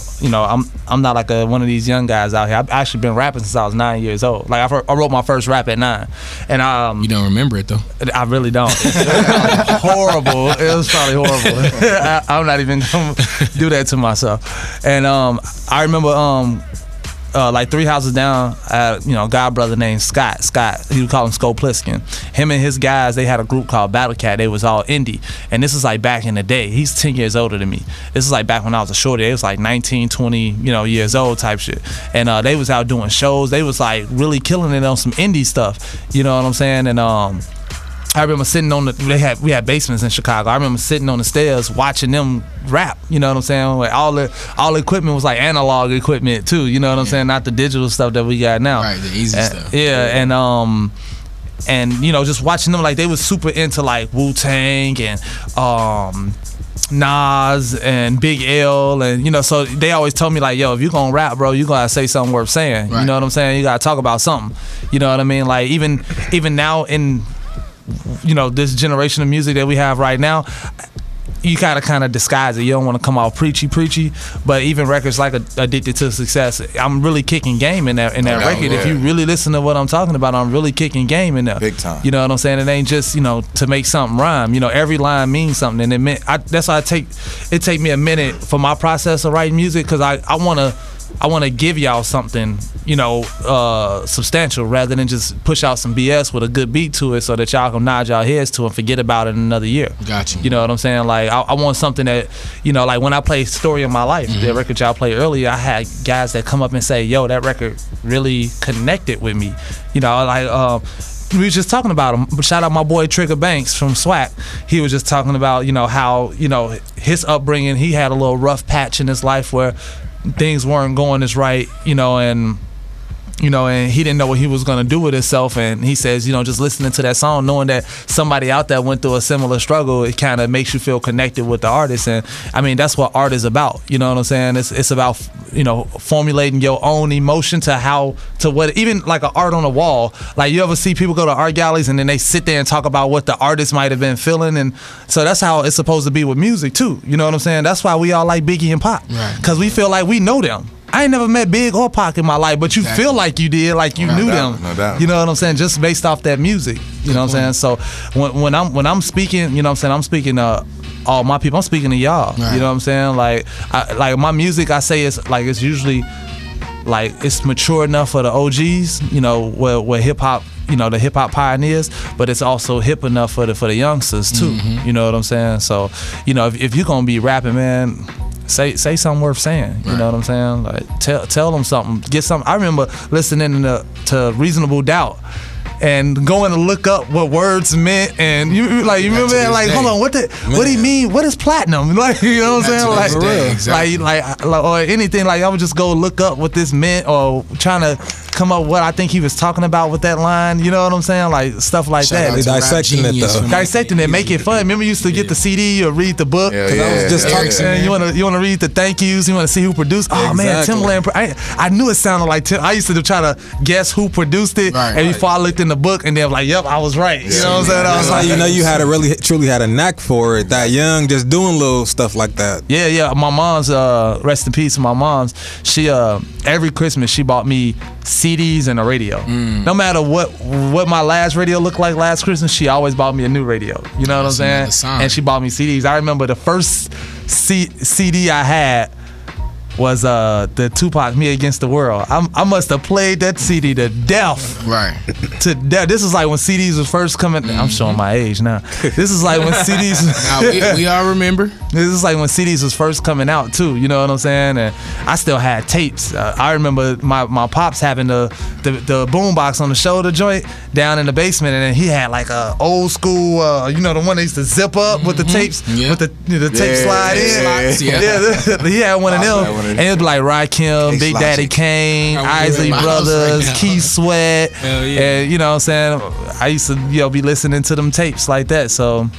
I'm not like one of these young guys out here. I've actually been rapping since I was 9 years old. Like I wrote my first rap at 9, and you don't remember it though? I really don't. Horrible. It was probably horrible. I'm not even gonna do that to myself. And I remember like 3 houses down, a god brother named Scott. He would call him Skopliskin. Him and his guys, they had a group called Battle Cat. They was all indie. And this is like back in the day. He's 10 years older than me. This is like back when I was a shorty. They was like 19, 20, years old type shit. And they was out doing shows. They was like really killing it on some indie stuff. You know what I'm saying? And I remember sitting on we had basements in Chicago. I remember sitting on the stairs watching them rap. You know what I'm saying? Like all the equipment was like analog equipment too. You know what I'm saying? Not the digital stuff that we got now. Right, the easy stuff. Yeah, and just watching them, like they was super into like Wu-Tang and Nas and Big L, and so they always told me like, yo, if you gonna rap, bro, you gotta say something worth saying. Right. You know what I'm saying? You gotta talk about something. You know what I mean? Like even now in this generation of music that we have right now, you gotta kind of disguise it. You don't want to come off preachy, but even records like Addicted to Success, I'm really kicking game in that record. Yeah. If you really listen to what I'm talking about, I'm really kicking game in there. Big time. You know what I'm saying? It ain't just to make something rhyme. Every line means something, and that's why it take me a minute for my process of writing music, because I want to give y'all something, substantial, rather than just push out some BS with a good beat to it so that y'all can nod y'all heads to and forget about it in another year. Gotcha. You know what I'm saying? Like, I want something that, like when I play Story of My Life, the record y'all played earlier, I had guys that come up and say, yo, that record really connected with me. We was just talking about him. Shout out my boy Trigger Banks from SWAC. He was just talking about, how, his upbringing, he had a little rough patch in his life where things weren't going as right, and you know, and he didn't know what he was gonna do with himself. And he says, you know, just listening to that song, knowing that somebody out there went through a similar struggle, it kind of makes you feel connected with the artist. And I mean, that's what art is about. You know what I'm saying? It's about, you know, formulating your own emotion to what, even like an art on a wall. Like, you ever see people go to art galleries and then they sit there and talk about what the artist might have been feeling, and so that's how it's supposed to be with music too. You know what I'm saying? That's why we all like Biggie and Pac, because we feel like we know them. I ain't never met Big or Pac in my life, but you feel like you did, like you knew them. No doubt. You know what I'm saying? Just based off that music. You know what I'm saying? So when I'm speaking, you know what I'm saying, I'm speaking to all my people. I'm speaking to y'all. Right. You know what I'm saying? Like my music, I say it's usually like it's mature enough for the OGs. You know, where hip hop, you know, the hip hop pioneers, but it's also hip enough for the youngsters too. You know what I'm saying? So, you know, if you're gonna be rapping, man, say something worth saying. You know what I'm saying? Like tell them something. Get something. I remember listening to Reasonable Doubt and going to look up what words meant, and you remember that, like, hold on, what do you mean? What is platinum? Like, you know what I'm saying? Like, or anything. Like, I would just go look up what this meant, or trying to come up with what I think he was talking about with that line. You know what I'm saying? Like, stuff like that. They dissecting it though. Dissecting it, make it fun. Remember, you used to get the CD or read the book. I was just talking. You want to read the thank yous. You want to see who produced. Oh man, Timbaland. I knew it sounded like Tim. I used to try to guess who produced it, and before I looked in the book, and then like, yep, I was right. You know what I'm saying? I was like, you know, you had truly had a knack for it. That young, just doing little stuff like that. Yeah. My mom's, rest in peace. My mom's, she every Christmas she bought me CDs and a radio. No matter what my last radio looked like last Christmas, she always bought me a new radio. You know what I'm saying? And she bought me CDs. I remember the first CD I had was the Tupac "Me Against the World." I must have played that CD to death. Right. To death. This is like when CDs was first coming. I'm showing my age now. This is like when CDs. we all remember. This is like when CDs was first coming out too. You know what I'm saying? And I still had tapes. I remember my pops having the boombox on the shoulder joint down in the basement, and then he had like a old school, you know, the one they used to zip up with the tapes, with the tape slide in. He had one of them. And it'd be like Rakim, Big Daddy Kane, Isley Brothers, Keith Sweat, and you know what I'm saying? I used to be listening to them tapes like that. So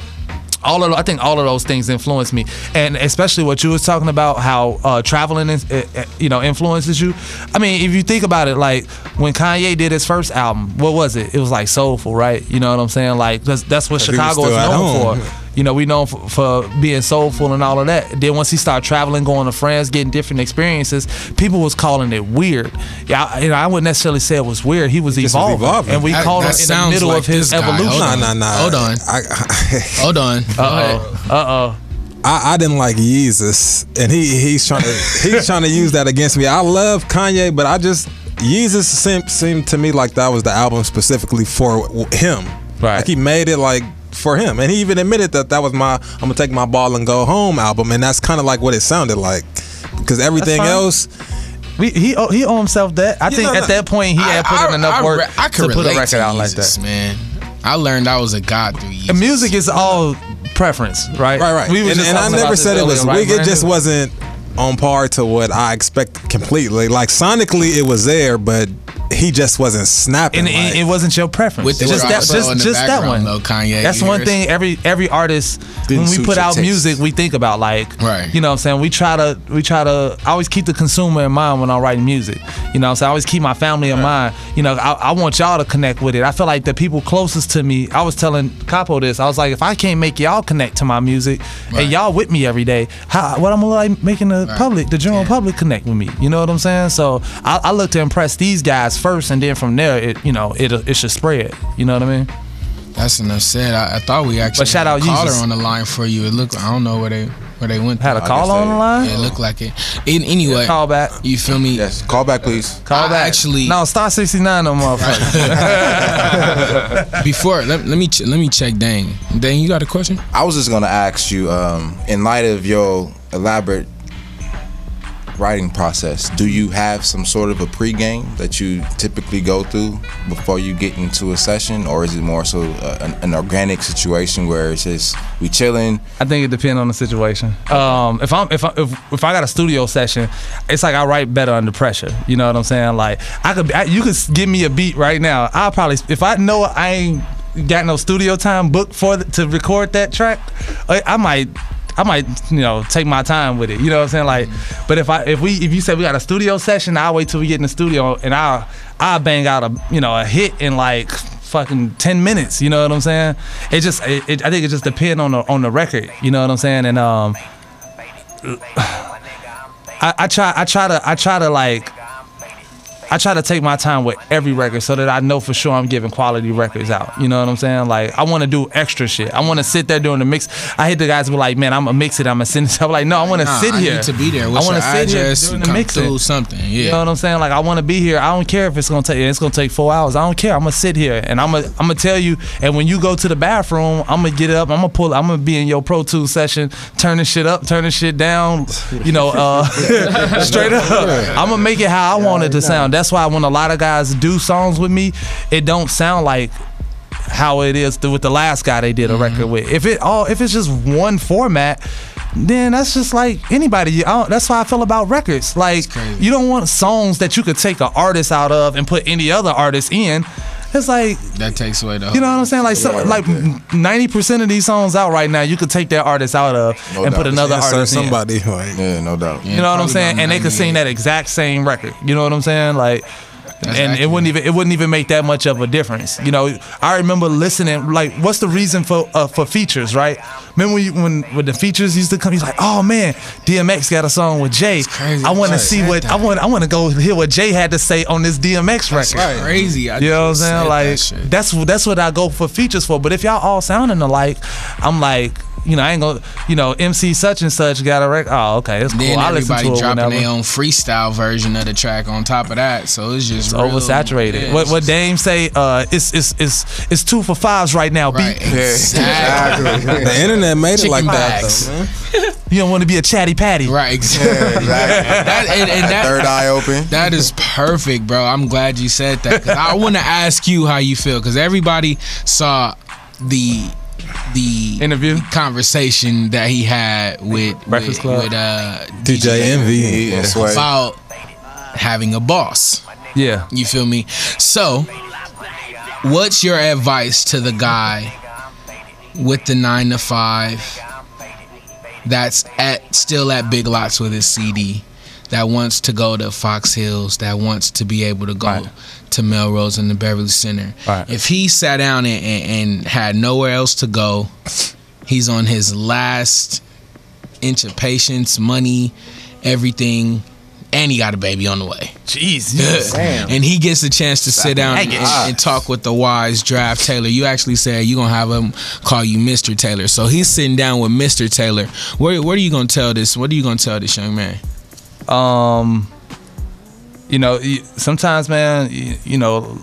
I think all of those things influenced me, and especially what you was talking about, how traveling influences you. I mean, if you think about it, like when Kanye did his first album, what was it? It was like soulful, right? You know what I'm saying? Like that's what Chicago is known for. You know, we known for being soulful and all of that. Then once he started traveling, going to France, getting different experiences, people was calling it weird. Yeah, I wouldn't necessarily say it was weird. He was evolving, and we called him in the middle of his evolution. Hold on. Hold on. I didn't like Yeezus, and he's trying to use that against me. I love Kanye, but Yeezus seemed to me like that was the album specifically for him. Right. Like he made it like for him, and he even admitted that was my "I'm gonna take my ball and go home" album, and that's kind of like what it sounded like, because everything else. He owe himself that. I think at that point he had put in enough work to put a record out like that. Man, I learned I was a god through Yeezus. And music is all preference, right? Right. And I never said it was weak. It just wasn't on par to what I expected completely. Like sonically, it was there, but he just wasn't snapping. And it wasn't your preference. With just that one. Though, Kanye, that's one thing. Every artist, when we put out music, we think about like, right. You know what I'm saying? We try to. I always keep the consumer in mind when I'm writing music. You know what I'm saying? I always keep my family in mind. You know, I want y'all to connect with it. I feel like the people closest to me. I was telling Capo this. I was like, if I can't make y'all connect to my music, and y'all with me every day, what I'm gonna like making the public, the general public, connect with me. You know what I'm saying? So I look to impress these guys first, and then from there, it should spread. You know what I mean? That's enough said. I thought we actually shout out had a caller Yeezus on the line for you. It looked, I don't know where they went. Had a call on the line? Yeah, it looked like it. Anyway, call back. You feel me? Yes, call back, please. Call back. Actually, no, star 69 no motherfucker. Before, let me check Dhane. Dhane, you got a question? I was just gonna ask you, in light of your elaborate writing process? Do you have some sort of a pregame that you typically go through before you get into a session, or is it more so an organic situation where it's just we chilling? I think it depends on the situation. If I got a studio session, it's like I write better under pressure. You know what I'm saying? Like you could give me a beat right now. I'll probably, if I know I ain't got no studio time booked to record that track, I might take my time with it. You know what I'm saying? Like, but if you say we got a studio session, I'll wait till we get in the studio and I'll bang out a hit in like fucking 10 minutes. You know what I'm saying? I think it just depends on the record. You know what I'm saying? And I try to take my time with every record so that I know for sure I'm giving quality records out. You know what I'm saying? Like, I want to do extra shit. I want to sit there during the mix. I hate the guys who be like, man, I'm going to mix it, I'm going to send it. I'm like, no, I want to sit here. I need to be there. What's I want to sit here during the mixing. Something. Yeah. You know what I'm saying? Like, I want to be here. I don't care if it's going to take 4 hours. I don't care. I'm going to sit here and I'm going to tell you. And when you go to the bathroom, I'm going to get up. I'm going to be in your Pro Tools session, turning shit up, turning shit down, straight up. I'm going to make it how I want it to sound. That's why when a lot of guys do songs with me, it don't sound like how it is with the last guy they did a record with. If it's just one format, then that's just like anybody. That's how I feel about records. Like, you don't want songs that you could take an artist out of and put any other artist in. It's like that takes away the whole. You know what I'm saying? Like 90% of these songs out right now, you could take that artist out of and put another artist in. Somebody, like, yeah, no doubt. You know what I'm saying? And they could sing that exact same record. You know what I'm saying? Like. And it wouldn't even make that much of a difference. You know, I remember listening. Like, what's the reason for features, right? Remember when the features used to come? He's like, oh man, DMX got a song with Jay. I want to see what I want to go hear what Jay had to say on this DMX record. That's crazy. You know what I'm saying? Like, that's what I go for features for. But if y'all all sounding alike, I'm like, I ain't gonna, MC such and such got a record. Oh, okay, it's cool. Then I listen to everybody it dropping whenever. their own freestyle version of the track on top of that, so it's just oversaturated. Yeah, what Dame say? It's 2 for 5s right now. Right, exactly. The internet made Chicken it like bags. that, though, man. You don't want to be a chatty patty, right? Exactly. That third eye open. That is perfect, bro. I'm glad you said that. 'Cause I want to ask you how you feel, because everybody saw the interview conversation that he had with Breakfast Club with DJ Envy about having a boss. Yeah, you feel me? So, what's your advice to the guy with the 9 to 5 that's still at Big Lots with his CD, that wants to go to Fox Hills, that wants to be able to go to Melrose and the Beverly Center? If he sat down and had nowhere else to go, he's on his last inch of money, everything, and he got a baby on the way. Jeez. And he gets a chance to sit down and talk with the wise Draft Taylor. You actually said you're going to have him call you Mr. Taylor. So he's sitting down with Mr. Taylor. What are you going to tell this? What are you going to tell this young man? Sometimes, man,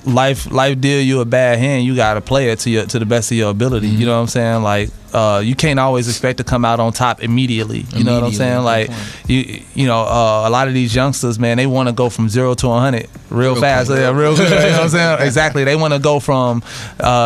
life deal you a bad hand. You gotta play it to the best of your ability. You know what I'm saying? Like, you can't always expect to come out on top immediately. You know what I'm saying? Like, a lot of these youngsters, man, they want to go from 0 to 100 real fast. Yeah, real good. You know what I'm saying? Exactly. They want to go from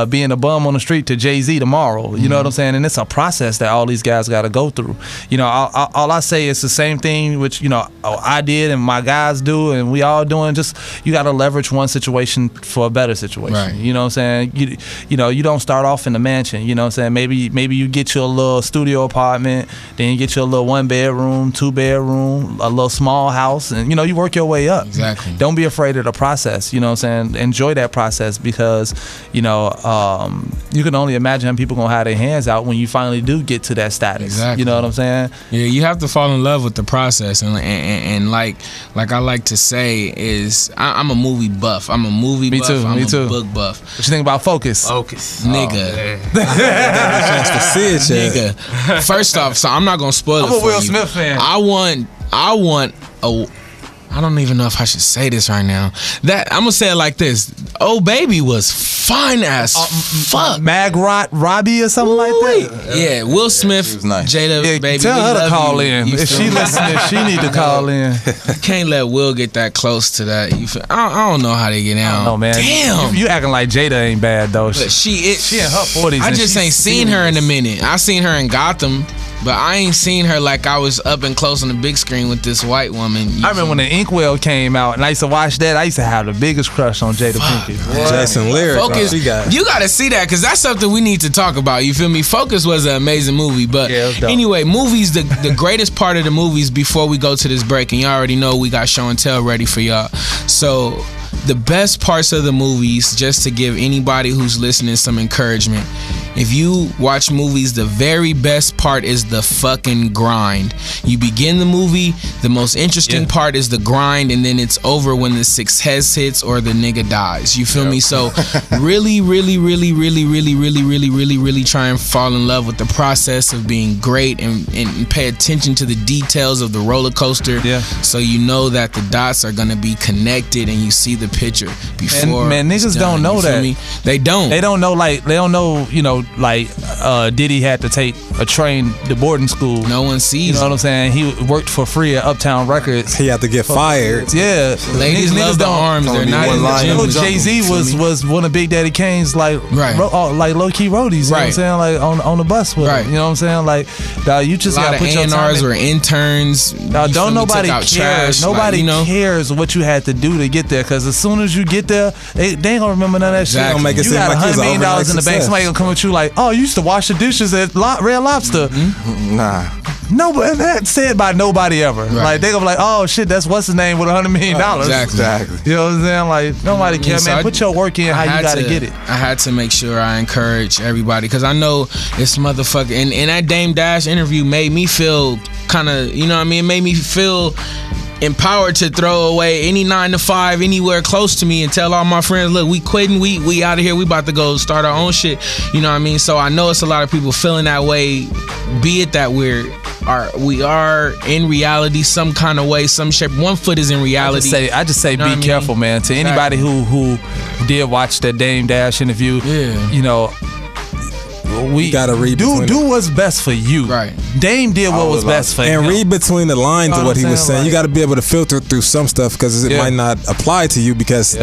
being a bum on the street to Jay-Z tomorrow. You know what I'm saying? And it's a process that all these guys got to go through. All I say is the same thing, which I did and my guys do, and we all doing. Just, you got to leverage one situation for a better situation. Right. You know what I'm saying? You don't start off in the mansion. You know what I'm saying? Maybe you get you a little studio apartment, then you get you a little 1-bedroom, 2-bedroom, a little small house, and you work your way up. Exactly. Don't be afraid of the process. You know what I'm saying? Enjoy that process, because you can only imagine how people gonna have their hands out when you finally do get to that status. Exactly. You know what I'm saying? Yeah, you have to fall in love with the process, and like I like to say is I'm a movie buff. I'm a movie buff. I'm a book buff. What you think about Focus? Nigga. Chance to see it yet. Nigga. First off, so I'm not gonna spoil it for you. I'm a Will Smith fan. I want I don't even know if I should say this right now. That I'm gonna say it like this: Oh Baby was fine as fuck. Magrot Robbie or something like that. Yeah, Will Smith, nice. Jada, baby. Tell her to love call you. in. You If feel she me? listening, she need to call in. You can't let Will get that close to that. You feel, I don't know how they get down. No man. Damn. You acting like Jada ain't bad though. But she in her 40s. I and just she's ain't seen her in a minute. I seen her in Gotham, but I ain't seen her like I was up and close on the big screen with this white woman. I remember when the Inkwell came out, and I used to watch that. I used to have the biggest crush on Jada Pinkett. Jason Lear. Focus, you gotta see that because that's something we need to talk about. You feel me? Focus was an amazing movie, but anyway, movies. The greatest part of the movies before we go to this break, and you already know we got show and tell ready for y'all. So the best parts of the movies, just to give anybody who's listening some encouragement. If you watch movies, the very best part is the fucking grind. You begin the movie, the most interesting part is the grind, and then it's over when the success hits or the nigga dies. You feel me? So really try and fall in love with the process of being great and pay attention to the details of the roller coaster. So you know that the dots are gonna be connected and you see the picture before. Man, niggas don't know that. They don't. They don't know, you know, like Diddy had to take a train to boarding school. No one sees. You know what I'm saying? He worked for free at Uptown Records. He had to get fired. Yeah, ladies love the arms. They're not in the gym. Jay-Z was one of Big Daddy Kane's like low key roadies. You know what I'm saying? Like on the bus with him. You know what I'm saying? Like you just gotta put your time in. Or interns. Don't nobody care. Nobody cares what you had to do to get there. Because as soon as you get there, they ain't gonna remember none of that shit. Don't make it You seem got like $100 million in the bank. Somebody gonna come at you like, oh, you used to wash the dishes at Red Lobster. Nah. Nobody, that's said by nobody ever. Like they gonna be like, oh shit, that's what's his name with $100 million. Exactly. You know what I'm saying? Like nobody care, So man. Put your work in how you gotta get it. I had to make sure I encourage everybody because I know it's motherfucker. And that Dame Dash interview made me feel kind of, you know what I mean? It made me feel empowered to throw away any 9 to 5 anywhere close to me and tell all my friends, look, we quitting, we out of here, we about to go start our own shit. You know what I mean? So I know it's a lot of people feeling that way, be it that we are in reality some kind of way, some shape. One foot is in reality. I just say you know be careful, man. To anybody who did watch that Dame Dash interview, you know, we gotta read. Do what's best for you. Right. Dame did what was best for him. And read between the lines of what he was saying. Like, you got to be able to filter through some stuff because it might not apply to you because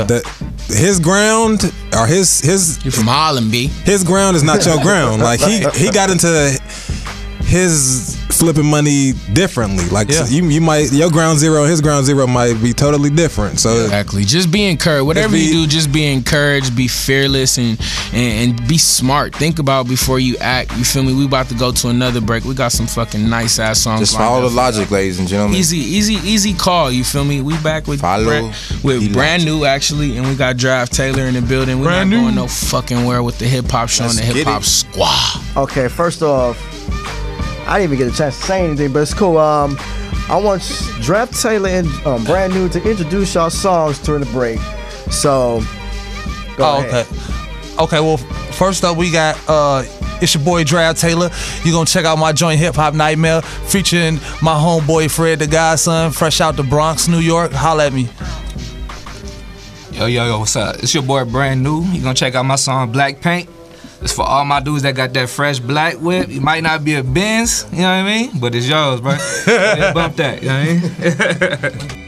his ground or his you're from Harlem, B. His ground is not your ground. Like he got into his flipping money differently. Like you might, your ground zero and his ground zero might be totally different. So exactly, just be encouraged. Whatever you do, just be encouraged, be fearless, and be smart. Think about before you act. You feel me? We about to go to another break. We got some fucking nice ass songs. Just follow the logic, ladies and gentlemen. Easy call. You feel me? We back with brand new actually, and we got Drive Taylor in the building. We're not going no fucking where with the hip hop show and the hip hop squad. Okay, first off, I didn't even get a chance to say anything, but it's cool. I want Draft Taylor and Brand New to introduce y'all songs during the break. So, go ahead. Okay, well, first up, we got it's your boy Draft Taylor. You gonna check out my joint Hip Hop Nightmare featuring my homeboy Fred the Godson, fresh out the Bronx, New York. Holla at me. Yo, what's up? It's your boy Brand New. You gonna check out my song Black Paint. It's for all my dudes that got that fresh black whip. It might not be a Benz, you know what I mean? But it's yours, bro. Yeah, bump that, you know what I mean?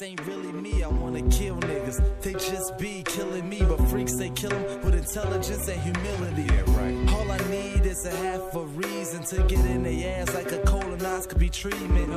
Ain't really me, I wanna kill niggas. They just be killing me, but freaks they kill them with intelligence and humility. Yeah, right. All I need is a half a reason to get in their ass like a colonoscopy treatment.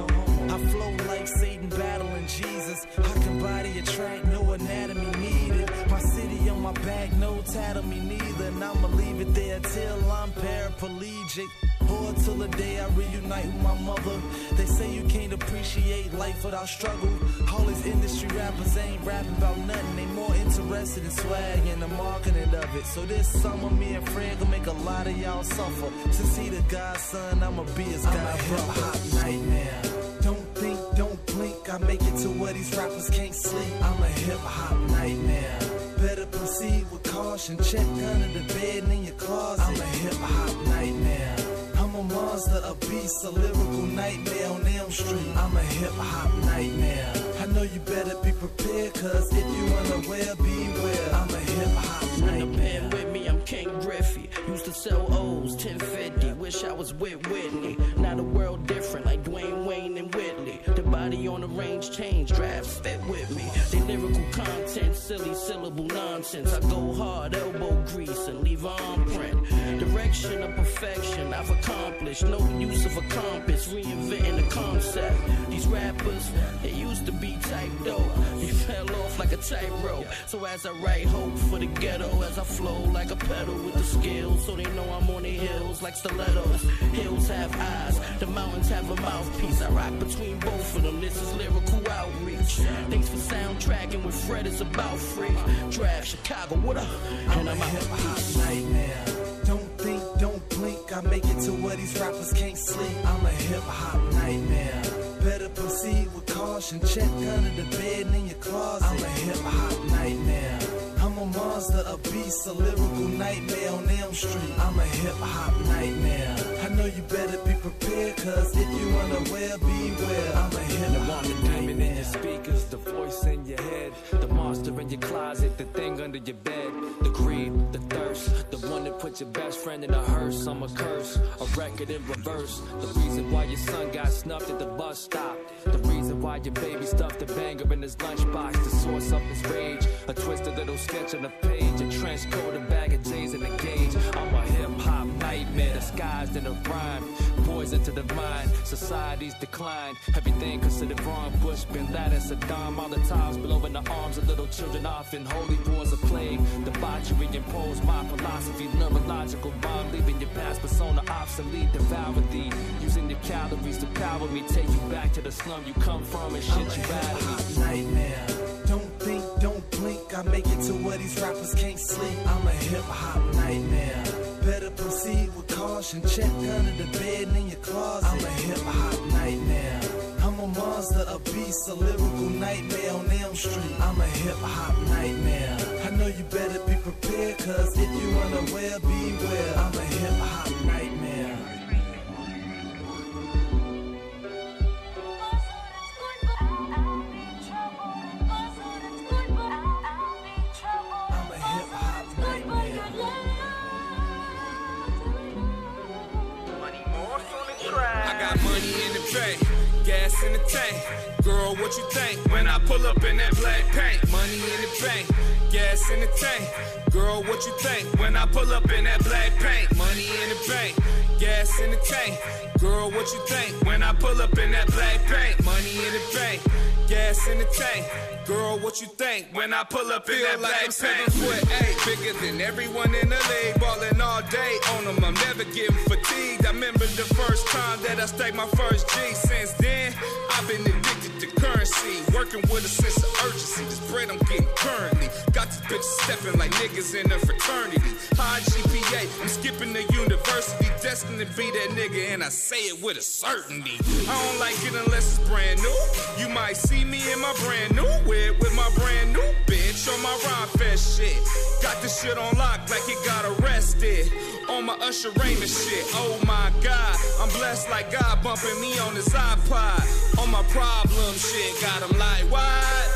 I flow like Satan battling Jesus. I can body a track, no anatomy needed. My city on my back, no tattle me neither. And I'ma leave it there till I'm paraplegic. Or till the day I reunite with my mother. They say you can't appreciate life without struggle. All these industry rappers ain't rapping about nothing. They more interested in swag and the marketing of it. So this summer, me and Fred gonna make a lot of y'all suffer. Since he the godson, I'ma be his god. I'm a hip-hop nightmare. Don't think, don't blink. I make it to where these rappers can't sleep. I'm a hip-hop nightmare. Better proceed with caution. Check under the bed and in your closet. I'm a hip-hop nightmare. I'm a monster. monster, a beast, a lyrical nightmare on Elm Street. I'm a hip-hop nightmare. I know you better be prepared, cause if you unaware, beware. I'm a hip-hop nightmare. With me, I'm King Griffey. Used to sell O's, 1050. Wish I was with Whitney. Now the world different, like Dwayne Wayne and Whitley. The body on the range change, drafts fit with me. They lyrical content, silly syllable nonsense. I go hard, elbow grease, and leave arm print. Direction of perfection, I've accomplished. No use of a compass, reinventing the concept. These rappers, they used to be type dope. They fell off like a tightrope. So as I write hope for the ghetto, as I flow like a pedal with the skills, so they know I'm on the hills like stilettos. Hills have eyes, the mountains have a mouthpiece. I rock between both of them, this is lyrical outreach. Thanks for soundtracking with Fred is about free. Draft Chicago, what up? And I'm a hip-hop nightmare. Don't think, don't blink, I make it to where these rappers can't sleep. I'm a hip-hop nightmare. Better proceed with caution, check under the bed and in your closet. I'm a hip-hop nightmare. I'm a monster, a beast, a lyrical nightmare on Elm Street. I'm a hip-hop nightmare. I know you better be prepared, cause if you unaware, beware. I'm a hip-hop nightmare. In your speakers, the voice in your head, the monster in your closet, the thing under your bed, the greed, the thirst, the one that put your best friend in a hearse. I'm a curse, a record in reverse. The reason why your son got snuffed at the bus stop, the reason why your baby stuffed a banger in his lunchbox, the source of his rage, a twisted little sketch on a page, a trench coat, a bag of J's in a gauge. I'm a hip-hop nightmare disguised in a rhyme, poison to the mind, society's decline, everything considered wrong. Bush, Bin Laden, Saddam, all the times below in the arms of little children, often holy wars of plague. Debauchery impose my philosophy, neurological bomb, leaving your past persona obsolete. Devour thee, using your calories to power me, take you back to the slum you come from and shit you out of me. Nightmare. Don't think, don't blink, I make it to where these rappers can't sleep. I'm a hip-hop nightmare. Better proceed with caution, check under the bed and in your closet. I'm a hip-hop nightmare. I'm a monster, a beast, a lyrical nightmare on Elm Street. I'm a hip-hop nightmare. I know you better be prepared, cause if you unaware, beware. I'm a hip-hop nightmare. I got money in the bank, gas in the tank. Girl, what you think when I pull up in that black paint? Money in the bank, gas in the tank. Girl, what you think when I pull up in that black paint? Money in the bank, gas in the tank. Girl, what you think when I pull up in that black paint? Money in the bank, gas in the tank. Girl, what you think when I pull up in that black paint? 7'8", bigger than everyone in the league, ballin' all day on them. I'm never getting fatigued. I remember the first time that I staked my first G. Since then, I've been addicted to currency, working with a sense of urgency. This bread I'm getting currently got these bitches stepping like niggas in a fraternity. High GPA, I'm skipping the university, destined to be that nigga, and I say it with a certainty. I don't like it unless it's brand new. You might see me in my brand new whip with my brand new bitch on my Rhyme Fest shit. Got this shit on lock like it got arrested. On my Usher Raymond shit, oh my God, I'm blessed like God bumping me on his iPod. On my problem shit, got him like, what?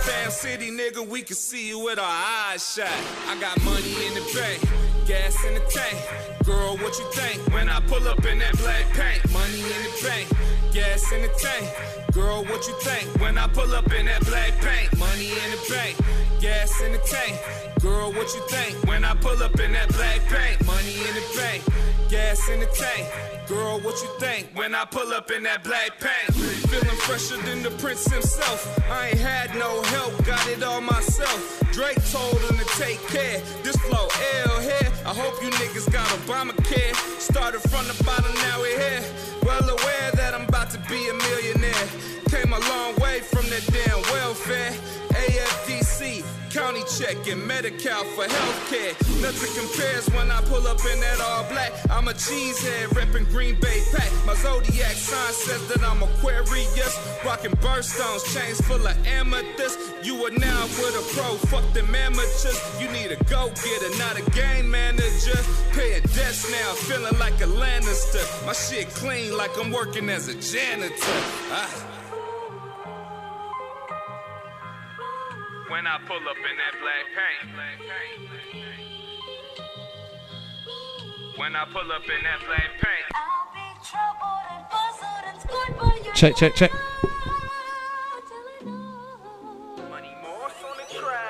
Fam City nigga, we can see you with our eyes shut. I got money in the bank, gas in the tank. Girl, what you think when I pull up in that black paint? Money in the bank, gas in the tank. Girl, what you think when I pull up in that black paint? Money in the bank, gas in the tank. Girl, what you think when I pull up in that black paint? Money in the bank, gas in the tank. Girl, what you think when I pull up in that black paint? Feeling fresher than the Prince himself. I ain't had no help, got it all myself. Drake told him to take care. This flow L here. I hope you niggas got Obamacare. Started from the bottom, now we're here. Well aware that I'm about to be a millionaire. Came a long way from that damn welfare. AFDC, county check, check and Medi-Cal for healthcare. Nothing compares when I pull up in that all black. I'm a cheesehead, reppin' Green Bay Pack. My zodiac sign says that I'm Aquarius. Rockin' birthstones, chains full of amethyst. You are now with a pro, fuck them amateurs. You need a go-getter, not a game manager. Paying debts now, feeling like a Lannister. My shit clean like I'm working as a janitor. When I pull up in that black paint. When I pull up in that black paint. Check, check, check.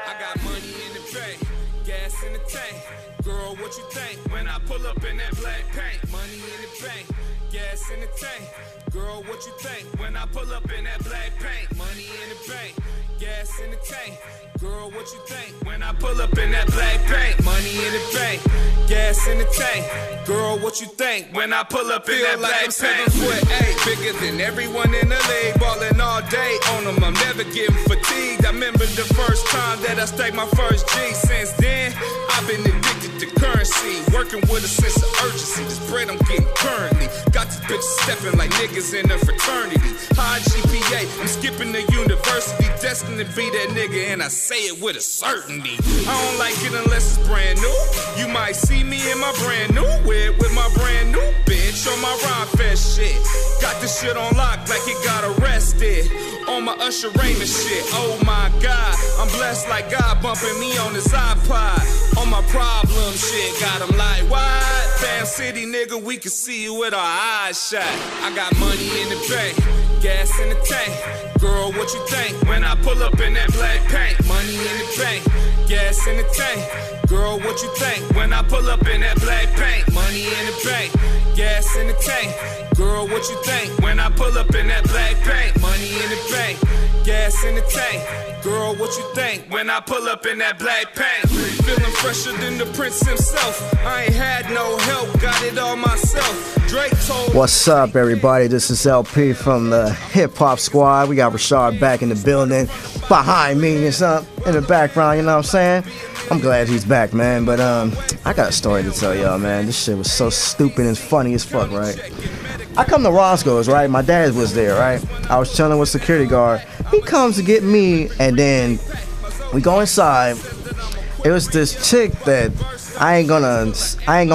I got money in the bank, gas in the tank. Girl, what you think when I pull up in that black paint? Money in the bank, gas in the tank. Girl, what you think when I pull up in that black paint? Money in the bank, gas in the tank. Girl, what you think when I pull up in that black paint? Money in the bank, gas in the tank. Girl, what you think when I pull up in that black paint? 7'8", bigger than everyone in the league, ballin' all day on them. I'm never getting fatigued. I remember the first time that I staked my first G. Since then, I've been addicted to currency, working with a sense of urgency. This bread I'm getting currently got these bitches stepping like niggas in a fraternity. High GPA, I'm skipping the university, destined to be that nigga, and I say it with a certainty. I don't like it unless it's brand new. You might see me in my brand new whip with my brand new bitch on my Rhyme Fest shit. Got this shit on lock like it got arrested. On my Usher Raymond shit, oh my God. I'm blessed like God bumping me on his iPod. On my problem shit, got him like, what? Fam City nigga, we can see you with our eyes shut. I got money in the bank, gas in the tank. Girl, what you think when I pull up in that black paint? Money in the bank, gas in the tank. Girl, what you think when I pull up in that black paint? Money in the bank, gas in the tank. Girl, what you think when I pull up in that black paint? Money in the bank, gas in the tank. Girl, what you think when I pull up in that black paint? Feeling fresher than the prince himself. I ain't had no help, got it all myself. Drake told. What's up, everybody? This is LP from the Hip Hop Squad. We got Rachar back in the building. Behind me and something in the background, you know what I'm saying? I'm glad he's back, man. But I got a story to tell y'all, man. This shit was so stupid and funny as fuck, right? I come to Roscoe's, right? My dad was there, right? I was chilling with security guard. He comes to get me, and then we go inside. It was this chick that I ain't gonna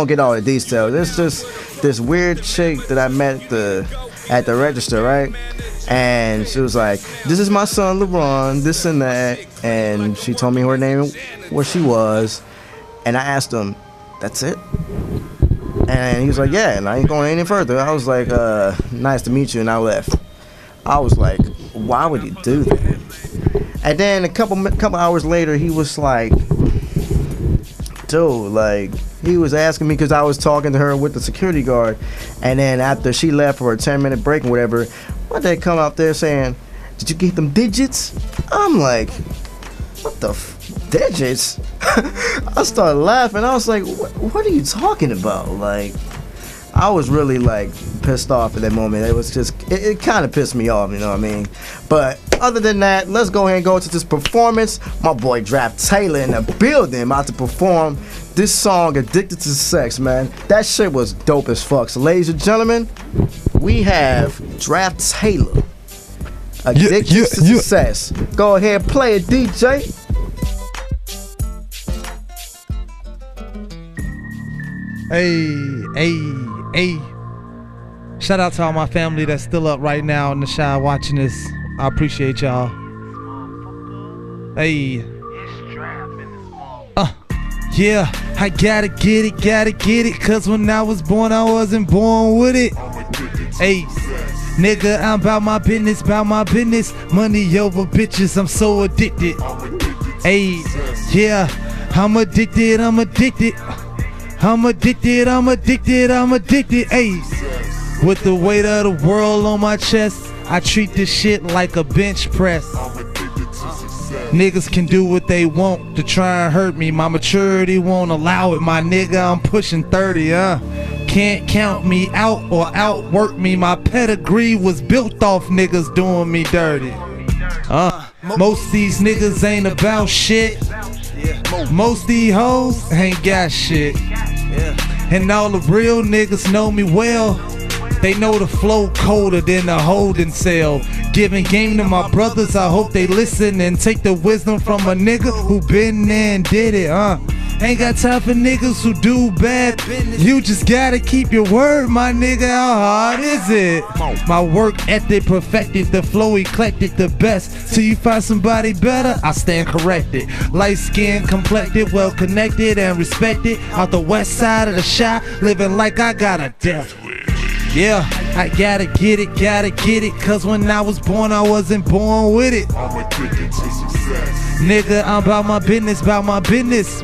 get all the details. It's just this weird chick that I met at the register, right? And she was like, "This is my son Laron, this and that," and she told me her name, where she was, and I asked him, "That's it?" And he was like, "Yeah," and I ain't going any further. I was like, "Nice to meet you," and I left. I was like, why would he do that? And then a couple hours later, he was like, dude, like, he was asking me because I was talking to her with the security guard, and then after she left for a 10-minute break and whatever, why they come out there saying, "Did you get them digits?" I'm like, what the digits? I started laughing. I was like, what are you talking about? Like, I was really like pissed off at that moment. It was just, it kind of pissed me off, you know what I mean? But other than that, let's go ahead and go to this performance. My boy Draft Taylor in the building, about to perform this song, "Addicted to Sex," man. That shit was dope as fuck. So ladies and gentlemen, we have Draft Taylor, "Addicted to Success." Go ahead, play it, DJ. Hey. Shout out to all my family that's still up right now in the shower watching this. I appreciate y'all. Hey. Yeah, I gotta get it, cause when I was born, I wasn't born with it. Hey, nigga, I'm about my business. Money over bitches, I'm so addicted. Hey, yeah, I'm addicted. Ayy, with the weight of the world on my chest, I treat this shit like a bench press. Niggas can do what they want to try and hurt me. My maturity won't allow it, my nigga. I'm pushing 30, Can't count me out or outwork me. My pedigree was built off niggas doing me dirty. Most these niggas ain't about shit. Most these hoes ain't got shit. And all the real niggas know me well. They know the flow colder than a holding cell. Giving game to my brothers, I hope they listen and take the wisdom from a nigga who been there and did it, Ain't got time for niggas who do bad. You just gotta keep your word, my nigga. How hard is it? My work ethic perfected, the flow eclectic, the best. Till you find somebody better, I stand corrected. Light skin, complected, well connected and respected. Out the west side of the shop, living like I got a death. Yeah, I gotta get it, cause when I was born, I wasn't born with it. I'm addicted to success. Nigga, I'm about my business.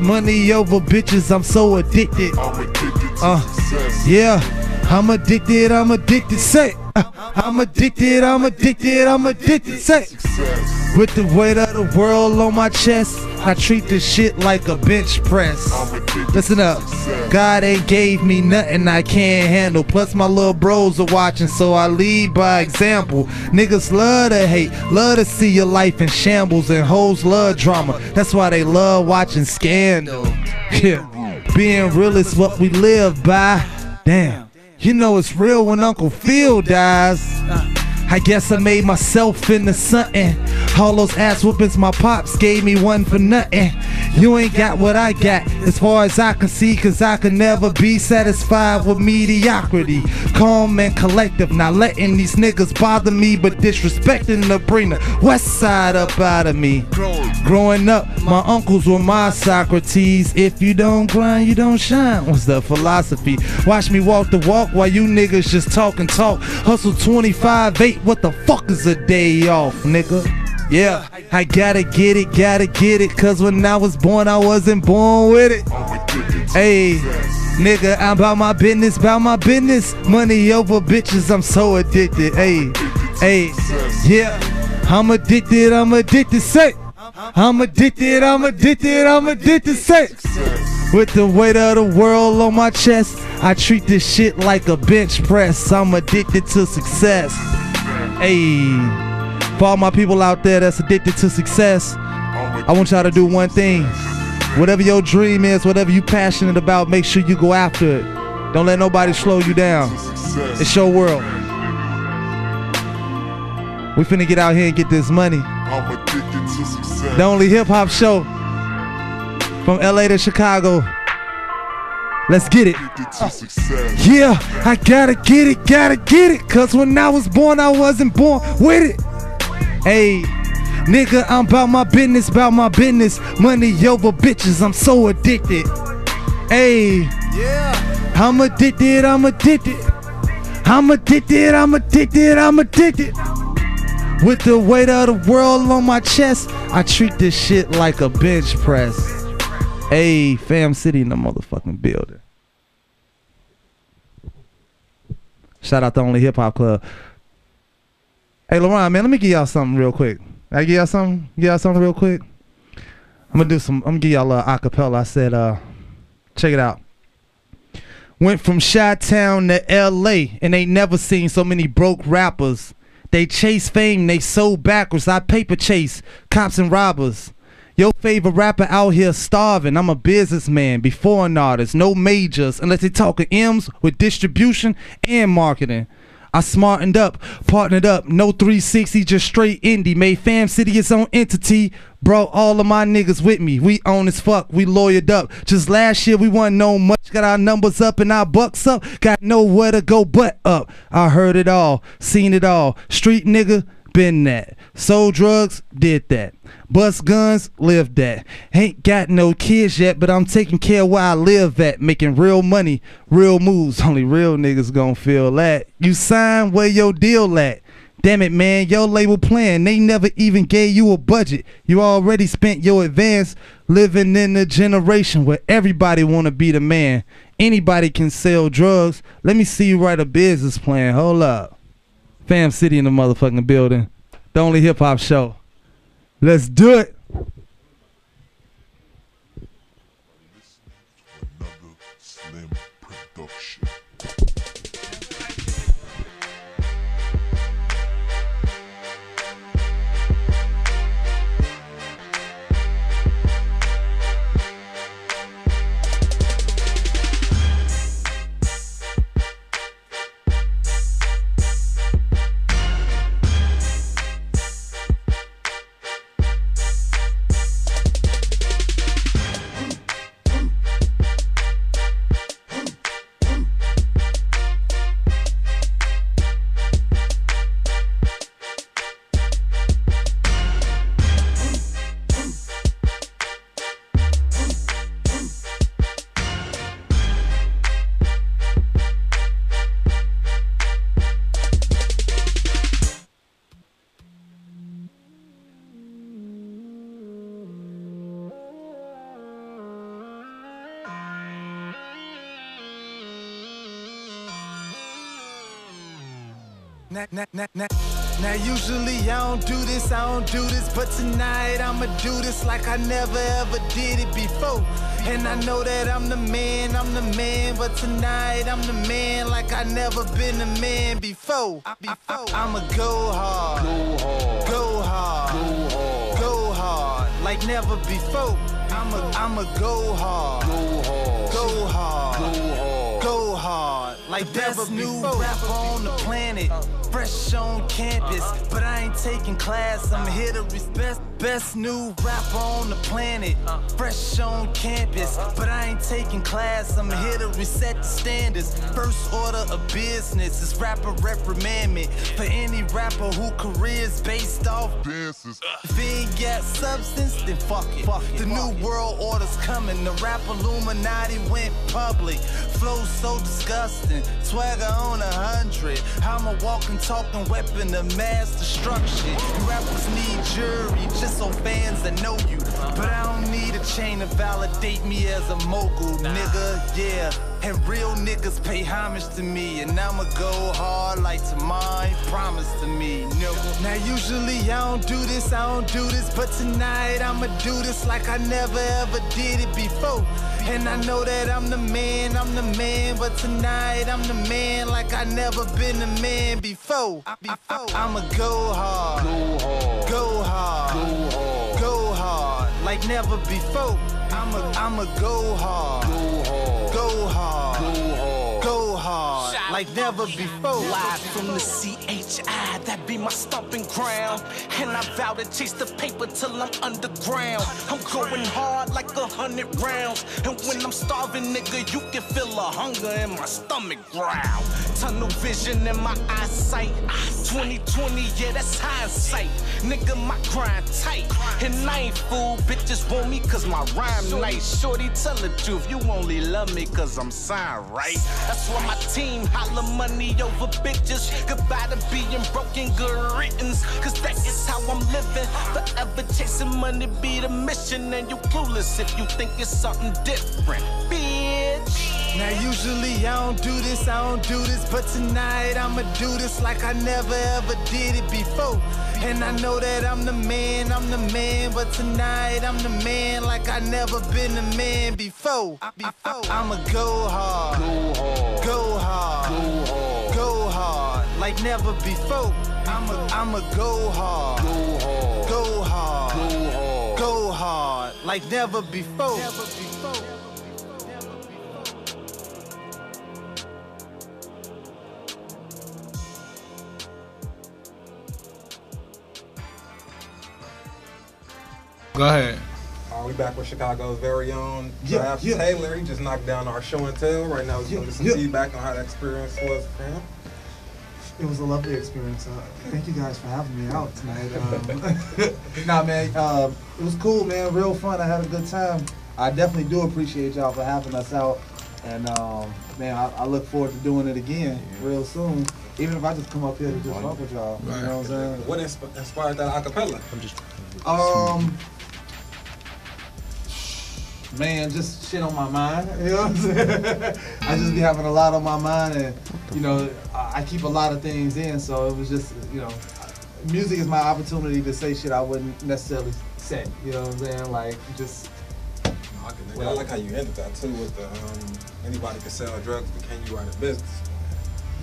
Money over bitches, I'm so addicted. I'm addicted to success. Yeah, I'm addicted, say. I'm addicted, say. With the weight of the world on my chest, I treat this shit like a bench press. Listen up, God ain't gave me nothing I can't handle. Plus my little bros are watching, so I lead by example. Niggas love to hate, love to see your life in shambles, and hoes love drama. That's why they love watching Scandal. Yeah, being real is what we live by. Damn, you know it's real when Uncle Phil dies. I guess I made myself into something. All those ass whoopings my pops gave me one for nothing. You ain't got what I got as far as I can see, cause I can never be satisfied with mediocrity. Calm and collective, not letting these niggas bother me, but disrespecting to bring the west side up out of me. Growing up, my uncles were my Socrates. If you don't grind, you don't shine, was the philosophy. Watch me walk the walk while you niggas just talk and talk. Hustle 25/8, what the fuck is a day off, nigga? Yeah, I gotta get it, cause when I was born, I wasn't born with it. Hey, nigga, I'm about my business. Money over bitches, I'm so addicted. Hey, yeah, I'm addicted, say. I'm addicted, say. With the weight of the world on my chest, I treat this shit like a bench press. I'm addicted to success. Hey. For all my people out there that's addicted to success, I want y'all to do one thing. Whatever your dream is, whatever you passionate about, make sure you go after it. Don't let nobody slow you down. It's your world. We finna get out here and get this money. The only hip hop show from LA to Chicago. Let's get it. Yeah, I gotta get it, cause when I was born, I wasn't born with it. Hey, nigga, I'm about my business. Money over bitches, I'm so addicted. Hey, yeah, I'm addicted. With the weight of the world on my chest, I treat this shit like a bench press. Hey, Fam City in the motherfucking building. Shout out to Only Hip Hop Club. Hey, Laron, man, let me give y'all something real quick. I give y'all something? Give y'all something real quick? I'm gonna give y'all a acapella. I said, check it out. Went from Chi-Town to LA and ain't never seen so many broke rappers. They chase fame, they so backwards. I paper chase cops and robbers. Your favorite rapper out here starving. I'm a businessman, before an artist, no majors, unless they talking M's with distribution and marketing. I smartened up, partnered up, no 360, just straight indie. Made Fam City its own entity, brought all of my niggas with me. We own as fuck, we lawyered up. Just last year we wasn't know much, got our numbers up and our bucks up. Got nowhere to go but up. I heard it all, seen it all. Street nigga, been that. Sold drugs, did that. Bust guns, lived that. Ain't got no kids yet, but I'm taking care of where I live at. Making real money, real moves. Only real niggas gon' feel that. You sign, where your deal at? Damn it, man, your label plan, they never even gave you a budget. You already spent your advance. Living in a generation where everybody wanna be the man. Anybody can sell drugs. Let me see you write a business plan. Hold up. Fam City in the motherfucking building. The Only Hip Hop Show. Let's do it. Now usually I don't do this, but tonight I'ma do this like I never ever did it before. And I know that I'm the man, but tonight I'm the man like I never been a man before. I'ma go hard, go hard, go hard, like never before. I'ma go hard, go hard, go hard, like never new rapper on the planet. Fresh on campus, but I ain't taking class. I'm here to respect best new rapper on the planet. Fresh on campus, but I ain't taking class. I'm here to reset the standards. First order of business is rapper reprimand me for any rapper who careers based off dances. If he ain't got substance, then fuck it. The new world order's coming. The rap Illuminati went public. Flow so disgusting, swagger on 100. I'm a walking, talking weapon of mass destruction. You rappers need jury just so fans that know you. But I don't need a chain to validate me as a mogul, nigga, yeah. And real niggas pay homage to me, and I'ma go hard like tomorrow promised to me, nigga. Now usually I don't do this, but tonight I'ma do this like I never ever did it before. And I know that I'm the man, but tonight I'm the man like I never been a man before. I'ma go hard, go hard, go hard, like never before. I'ma go hard, go hard, go hard, like never before. Live from the CHI, that be my stomping ground. And I vow to chase the paper till I'm underground. I'm going hard like 100 rounds. And when I'm starving, nigga, you can feel a hunger in my stomach growl. Tunnel vision in my eyesight. 2020, yeah, that's hindsight. Nigga, my grind tight. And I ain't fool, bitches want me cause my rhyme nice. Shorty, tell the truth, you only love me cause I'm signed right. That's why my team holler money over bitches. Goodbye to being broken, good riddance. Cause that is how I'm living. Forever chasing money be the mission. And you clueless if you think it's something different, bitch. Now usually I don't do this, but tonight I'ma do this like I never ever did it before. And I know that I'm the man, but tonight I'm the man like I never been a man before. I'ma go hard, go hard, go hard, like never before. I'ma go hard, go hard, go hard, like never before. Go ahead. We back with Chicago's very own Trav Taylor. He just knocked down our show and tell. Right now, we're going to get some feedback on how that experience was for him. It was a lovely experience. Thank you guys for having me out tonight. Nah, man, it was cool, man. Real fun. I had a good time. I definitely do appreciate y'all for having us out. And, man, I look forward to doing it again real soon. Even if I just come up here to just fuck with y'all. You know what I'm saying? What inspired that acapella? Man, just shit on my mind, you know what I'm saying? I just be having a lot on my mind, and, you know, I keep a lot of things in, so it was just, you know, music is my opportunity to say shit I wouldn't necessarily say, you know what I'm saying? Like, just... I like how you ended that, too, with the, anybody can sell drugs, but can you run a business?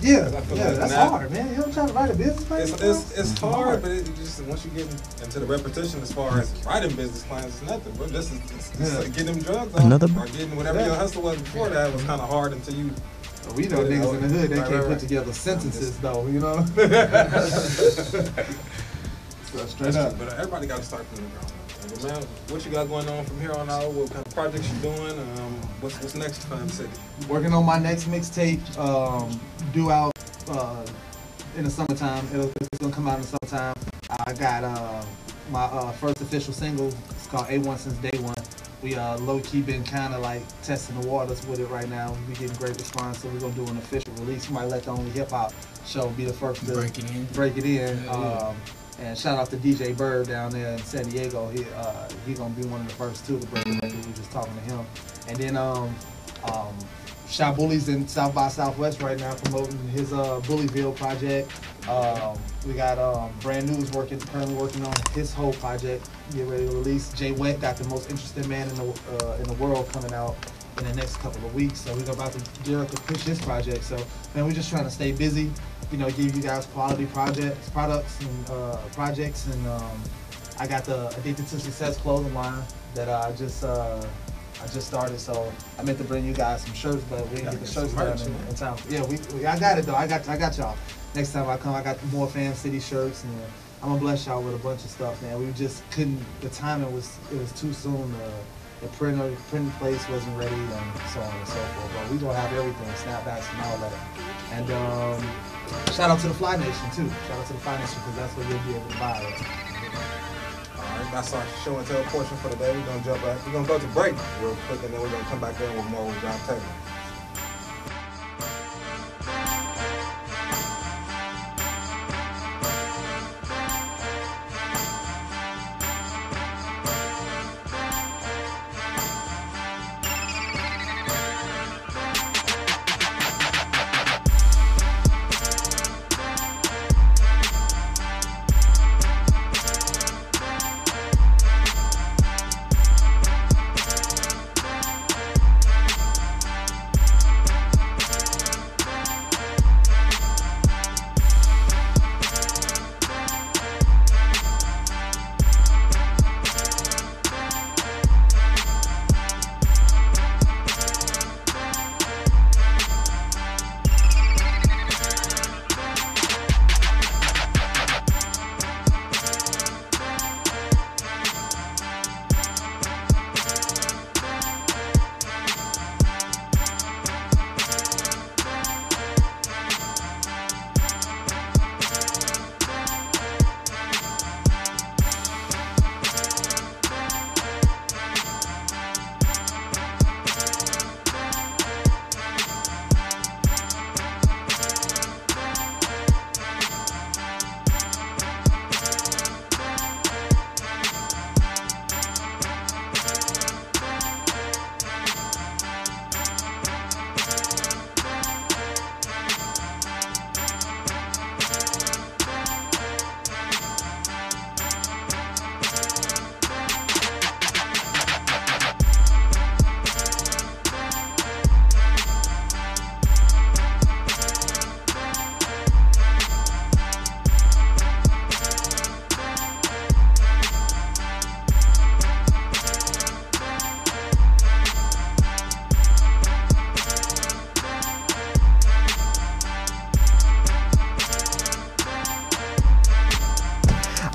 Yeah, that's hard, man. You don't try to write a business plan? It's hard, but it just once you get into the repetition as far as writing business plans, it's nothing. But this is like getting them drugs out, or getting whatever your hustle was before that was kind of hard until you. We know niggas in the hood, they can't put together sentences though, you know? So straight up. But everybody got to start from the ground up. But man, what you got going on from here on out? What kind of projects you doing? What's next for Fun City? Working on my next mixtape, due out in the summertime. It's gonna come out in the summertime. I got my first official single. It's called A1 Since Day One. We low-key been kind of like testing the waters with it right now. We getting great response, so we're gonna do an official release. We might let the Only Hip Hop show be the first to break it in. And shout out to DJ Bird down there in San Diego. He gonna be one of the first two to break the record. We were just talking to him. And then Shy Bully's in South by Southwest right now promoting his Bullyville project. We got Brand New's currently working on his whole project. Get ready to release. Jay Wet got the most interesting man in the world coming out in the next couple of weeks. So we're about to gear up to push his project. So man, we're just trying to stay busy. You know, give you guys quality products and projects. And I got the Addicted to Success clothing line that I just started. So I meant to bring you guys some shirts, but we didn't get the shirts done in time. Yeah, I got it though. I got y'all. Next time I come, I got more Fam City shirts, and I'm gonna bless y'all with a bunch of stuff, man. We just couldn't. The timing was too soon. The printing place wasn't ready, and so on and so forth. But we gonna have everything, snapbacks and all that. And shout out to the Fly Nation too. Shout out to the Fly Nation because that's where you'll be able to buy it. All right, that's our show and tell portion for the day. We're gonna jump back. We're gonna go to break real quick, and then we're gonna come back in with more with John Taylor.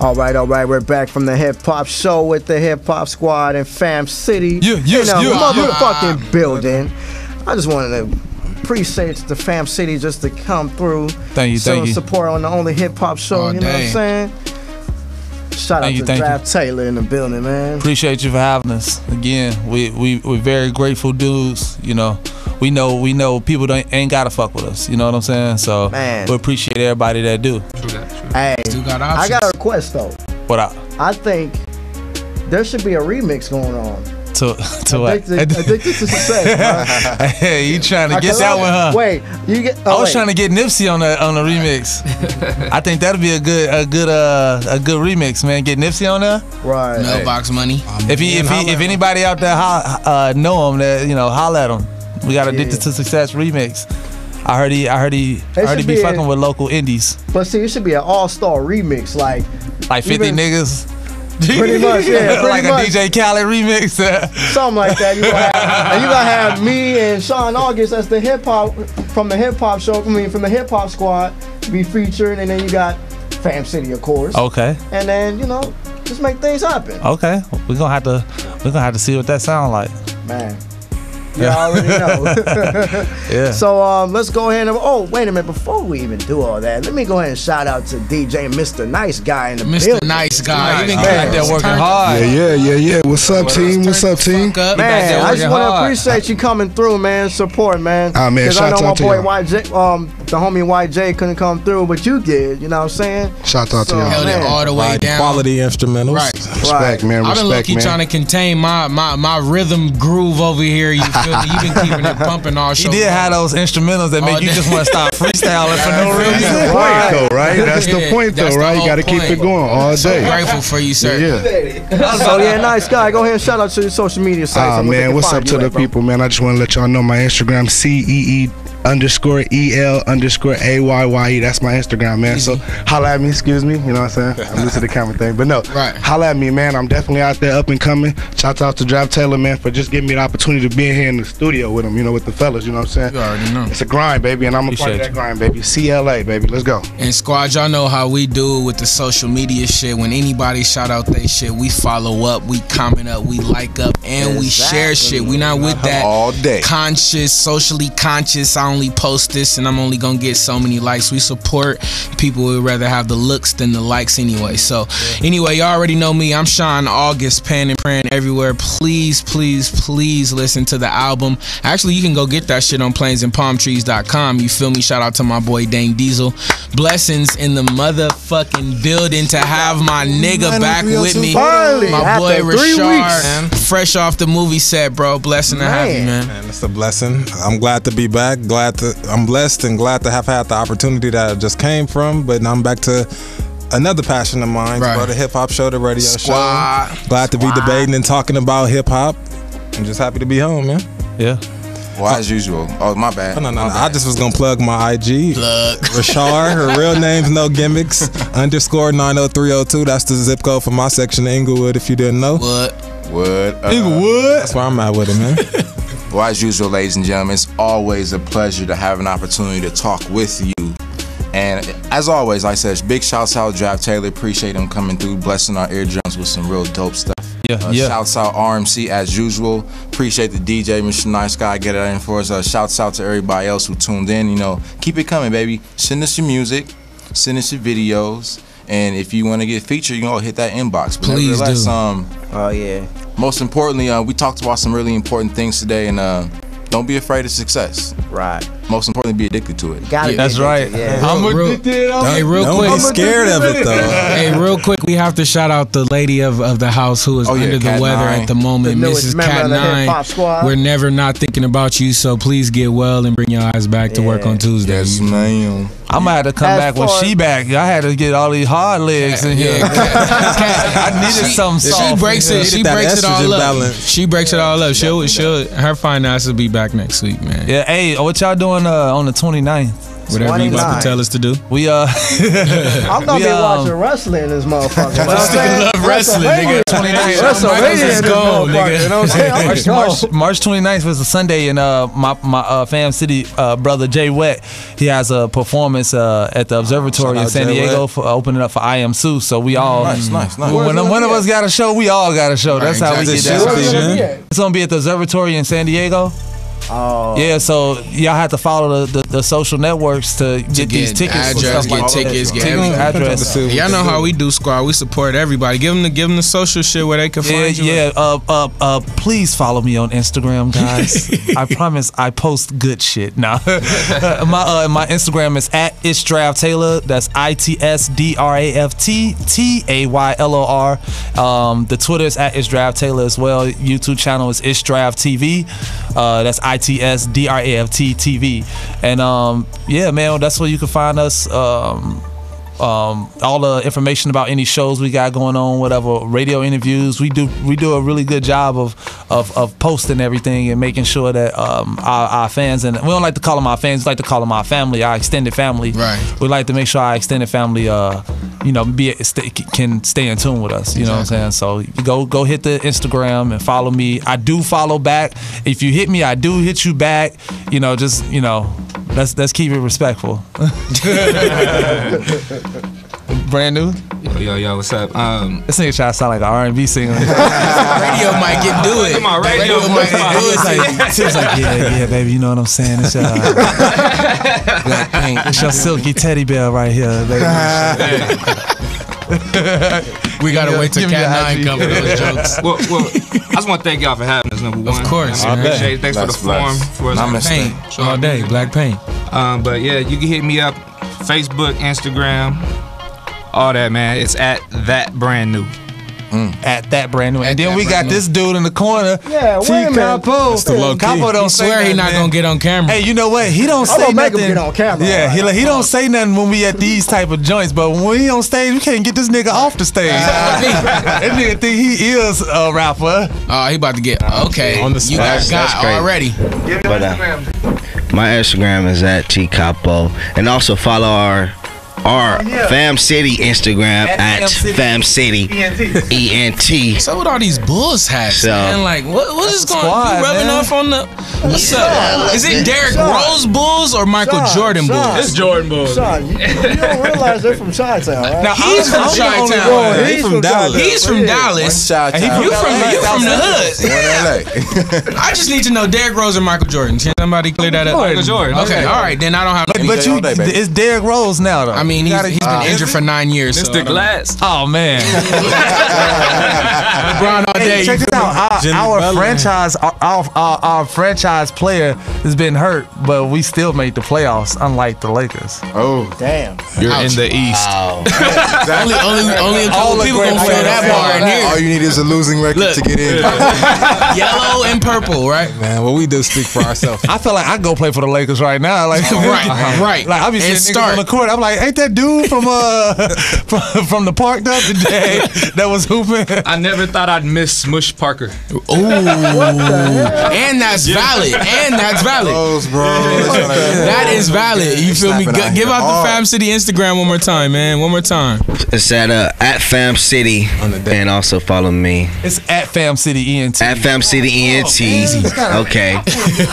All right, we're back from the Hip Hop Show with the Hip Hop Squad in Fam City in a motherfucking building. I just wanted to appreciate the Fam City just to come through. Thank you. Support on the only hip hop show, you know what I'm saying? Shout out to Draft Taylor in the building, man. Appreciate you for having us. Again, we're very grateful dudes, you know. We know people ain't gotta fuck with us, you know what I'm saying? So we appreciate everybody that do. True that. Hey, I got a request though. What up? I think there should be a remix going on. To what? Addicted to Success. Hey, you trying to get that one, huh? Wait, you get. I was trying to get Nipsey on the remix. I think that'd be a good remix, man. Get Nipsey on there. Right. Mailbox money. If anybody out there know him, that holla at him. We got Addicted to Success remix. I heard he be fucking with local indies. But see, it should be an all-star remix, like 50 niggas. Pretty much, yeah. Like a DJ Khaled remix. Something like that. You gonna have me and Sean Auguste as the hip hop from the hip hop show. from the hip hop squad be featured, and then you got Fam City, of course. Okay. And then just make things happen. Okay. We're gonna have to see what that sound like. Man. You already know. Yeah. So let's go ahead and wait a minute, before we even do all that, let me go ahead and shout out to DJ Mr. Nice Guy in the building. Mr. Nice Guy. He been out there working hard. Yeah. What's up, team? Man, I just want to appreciate you coming through, man. Support, man. Ah, man, shout I know out to my boy you. YJ, the homie YJ couldn't come through, but you did. You know what I'm saying? Shout out to you. Held it all the way down. Quality instrumentals. Respect, man. I've been Respect, low-key man. trying to contain my rhythm groove over here. You feel feel me? You've been keeping it pumping all show. He did have those instrumentals that make you just want to stop freestyling for no reason. That's the point, though, right? That's the point, though, right? You got to keep it going all day. So grateful for you, sir. Yeah. So yeah, nice guy. Go ahead and shout out to your social media sites. Man, what's up to the people, man? I just want to let y'all know my Instagram, CEE_EL_AYYE. That's my Instagram, man. So holla at me, excuse me. You know what I'm saying? I'm used to the camera thing. But no, holla at me, man. I'm definitely out there up and coming. Shout out to Draft Taylor, man, for just giving me the opportunity to be in here in the studio with him, you know, with the fellas, you know what I'm saying? You already know. It's a grind, baby, and I'm a part of that grind, baby. CLA, baby. Let's go. And squad, y'all know how we do with the social media shit. When anybody shout out they shit, we follow up, we comment up, we like up, and we share shit. We not with that all day. Conscious, socially conscious, I only post this and I'm only gonna get so many likes. We support people who would rather have the looks than the likes anyway. So anyway, y'all already know me. I'm Sean August, Pan and Praying everywhere. Please, please, please listen to the album. Actually, you can go get that shit on plainsandpalmtrees.com. You feel me? Shout out to my boy Dhane Diesil. Blessings in the motherfucking building to have my nigga back with me. My boy Rachar, fresh off the movie set, bro. Blessing to have you, man. It's a blessing. I'm glad to be back. I'm blessed and glad to have had the opportunity that I just came from. But I'm back to another passion of mine, bro. The hip hop show, the radio show. Glad to be debating and talking about hip hop. I'm just happy to be home, man. Yeah. Well, as usual. Oh, my bad. No. I just was gonna plug my IG. Rachar. Her real name's no gimmicks. _90302. That's the zip code for my section of Inglewood. If you didn't know. Inglewood. That's where I'm at with it, man. Well, as usual, ladies and gentlemen, it's always a pleasure to have an opportunity to talk with you. And as always, like I said, big shouts out Draft Taylor. Appreciate him coming through, blessing our eardrums with some real dope stuff. Shouts out RMC as usual. Appreciate the DJ, Mr. Nice Guy, get it in for us. Shouts out to everybody else who tuned in. You know, keep it coming, baby. Send us your music, send us your videos, and if you want to get featured, you know, hit that inbox. But please do. Oh yeah. Most importantly, we talked about some really important things today, and don't be afraid of success. Right. Most importantly, be addicted to it. That's right. Yeah. I'm addicted. Hey, real quick. Don't be scared of it, though. Hey, real quick, we have to shout out the lady of the house who is under the weather at the moment, Mrs. Cat 9. We're never not thinking about you, so please get well and bring your eyes back to work on Tuesday. Yes, ma'am. I'm gonna have to come back when she back. I had to get all these hard legs in here. I needed something soft. She breaks it. She breaks it all up. She breaks it all up. Her finance will be back next week, man. Yeah. Hey, what y'all doing on the 29th? Whatever you about to tell us to do. We I'm gonna be watching wrestling in this motherfucker. This nigga love wrestling, nigga. 29th. March 29th was a Sunday, and my Fam City brother Jay Wett, he has a performance at the Observatory in San Diego for opening up for I Am Sue. So we all nice. When one of us got a show, we all got a show. That's how we get that. It's gonna be at the Observatory in San Diego. Oh. Yeah, so y'all have to follow the social networks to get these tickets. Address, get tickets, get address. Y'all know how we do, squad. We support everybody. Give them the social shit where they can find you. Yeah. Please follow me on Instagram, guys. I promise I post good shit. Nah. My Instagram is @ItsDraftTaylor. That's ITSDRAFTTAYLOR. The Twitter is @ItsDraftTaylor as well. YouTube channel is ItsDraftTV. That's ITSDRAFTTV. And yeah, man, that's where you can find us. All the information about any shows we got going on, whatever, radio interviews. We do a really good job of posting everything and making sure that our fans, and we don't like to call them our fans, we like to call them our family, our extended family. Right. We like to make sure our extended family, can stay in tune with us. You know what I'm saying? So go hit the Instagram and follow me. I do follow back. If you hit me, I do hit you back. Let's keep it respectful. Brand new? Yo, what's up? This nigga try to sound like an R&B singer. Radio mic can do it. My radio mic can do it. It's like, yeah, baby, you know what I'm saying? It's your silky teddy bear right here, baby. We gotta wait till Cat 9 comes with those jokes. Well, I just want to thank y'all for having us, number one. Of course. Appreciate it. Thanks for the forum. Paint all day, black paint. But yeah, you can hit me up, Facebook, Instagram, all that, man. It's @thatbrandnew. at that brand new. And then we got this dude in the corner. Yeah, T wait a minute. Capo. Capo don't say swear he nothing, not man. gonna get on camera. Hey, you know what? He don't I'm say gonna make nothing. him get on camera. Yeah, he don't say nothing when we at these type of joints. But when we on stage, we can't get this nigga off the stage. That nigga think he is a rapper. Oh, he about to get okay. On the You got That's got great. already. But my Instagram is at T Capo, and also follow our Fam City Instagram at Fam City ENT. So with all these Bulls hats, So- man, like what is going? squad, You rubbing man. off on the? What's up? Is it Derrick Rose Bulls or Michael Jordan Bulls? It's Jordan Bulls. Sean, you don't realize they're from Chi-Town, right? Now, He's from I'm the only Chi-Town. one. He's He's from Dallas. He's from Dallas. One And he child. You from the LA. hood. I just need to know Derrick Rose or Michael Jordan. Can somebody clear that up? Michael Jordan. Okay, all right, then I don't have. But you, it's Derrick Rose now though. I mean, he's been injured for 9 years. So Mr. Glass. Oh man. LeBron all day. Hey, check this out. Our franchise, our franchise player has been hurt, but we still made the playoffs, unlike the Lakers. Oh, Damn. You're in the East. Only a couple people gonna fill that bar in here. all you need is a losing record to get in. Yellow and purple, right? Man, what we do speak for ourselves. I feel like I go play for the Lakers right now. Like Right. Like I be seeing niggas on the court. I'm like, ain't that dude from from the park the other day that was hooping? I never thought I'd miss Smush Parker. Ooh. And that's valid. Close, bro. That is valid. You feel me? Snapping out Give here out the hard. Fam City Instagram one more time, man. One more time. It's at Fam City, and also follow me It's at Fam City ENT. at Fam City ENT. Okay,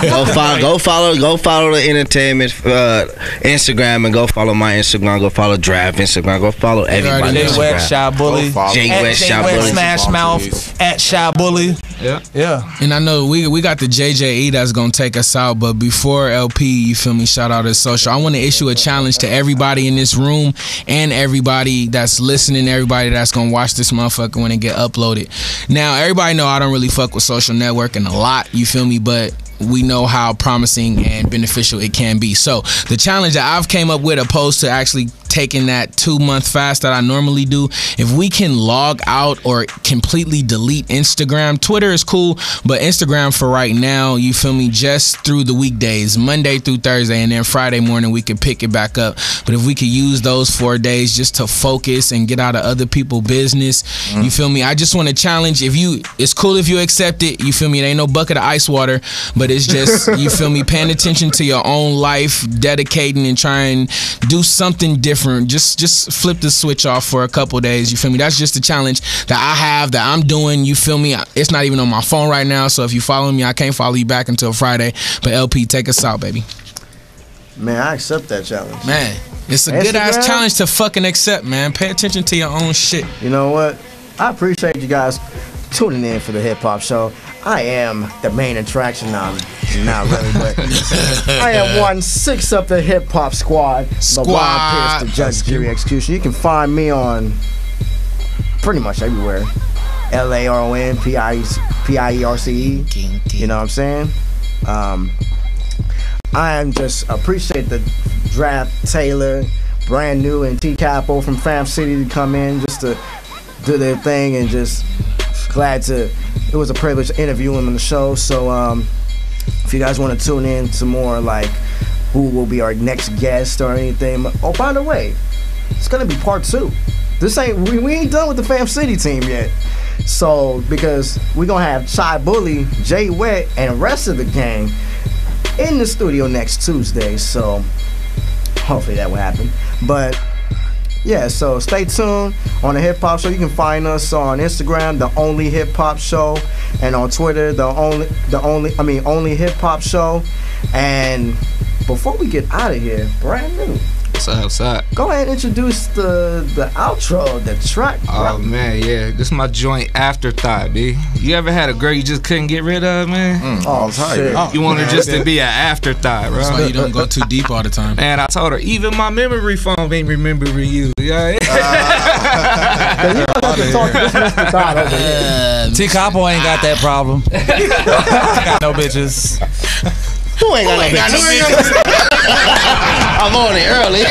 go follow the entertainment Instagram, and go follow my Instagram. Go follow Draft Instagram. Go follow everybody. Jay West, Shy Bully, Jay at West, Jay Shy West Bully. Smash Mouth, at Shy Bully. Yeah. And I know we got the JJE that's gonna take us out, but before LP, you feel me, shout out his social. I want to issue a challenge to everybody in this room and everybody that's listening, everybody that's gonna watch this motherfucker when it get uploaded. Now, everybody know I don't really fuck with social networking a lot, you feel me, but we know how promising and beneficial it can be. So the challenge that I've came up with, opposed to actually taking that 2-month fast that I normally do, if we can log out or completely delete Instagram. Twitter is cool, but Instagram for right now, you feel me, just through the weekdays, Monday through Thursday, and then Friday morning we could pick it back up. But if we could use those 4 days just to focus and get out of other people's business, you feel me, I just want to challenge, it's cool if you accept it, you feel me, it ain't no bucket of ice water, but it's just, you feel me, paying attention to your own life, dedicating and trying to do something different. Just flip the switch off for a couple days, you feel me. That's just a challenge that I have, that I'm doing, you feel me. It's not even on my phone right now, so if you follow me, I can't follow you back until Friday. But LP, take us out, baby. Man, I accept that challenge. Man, it's a good ass challenge to fucking accept, man. Pay attention to your own shit. You know what? I appreciate you guys tuning in for the hip hop show. I am the main attraction now. Not really, but I am 1/6 of the hip hop squad. Laron Pierce, the judge, jury, execution. You can find me on pretty much everywhere. LARON PIERCE. You know what I'm saying? I am just appreciate the Draft Taylor, brand new, and T Capo from Fam City to come in just to do their thing, and just glad to. It was a privilege to interview him on the show. So if you guys want to tune in to more like who will be our next guest or anything. Oh, by the way, it's gonna be part 2. This ain't we ain't done with the Fam City team yet. So because we're gonna have Chai Bully, Jay Wet, and the rest of the gang in the studio next Tuesday. So hopefully that will happen. But yeah, so stay tuned on the Hip Hop Show. You can find us on Instagram, The Only Hip Hop Show, and on Twitter, Only Hip Hop Show. And before we get out of here, brand new. What's up? Go ahead and introduce the outro, the track. Oh man, yeah, this is my joint Afterthought, B. You ever had a girl you just couldn't get rid of, man? Oh shit! You want her just to be an afterthought, bro. That's why you don't go too deep all the time. And I told her, even my memory foam ain't remembering you. Yeah. T Capo ain't got that problem. Got no bitches. Who ain't got no bitches? I'm on it early.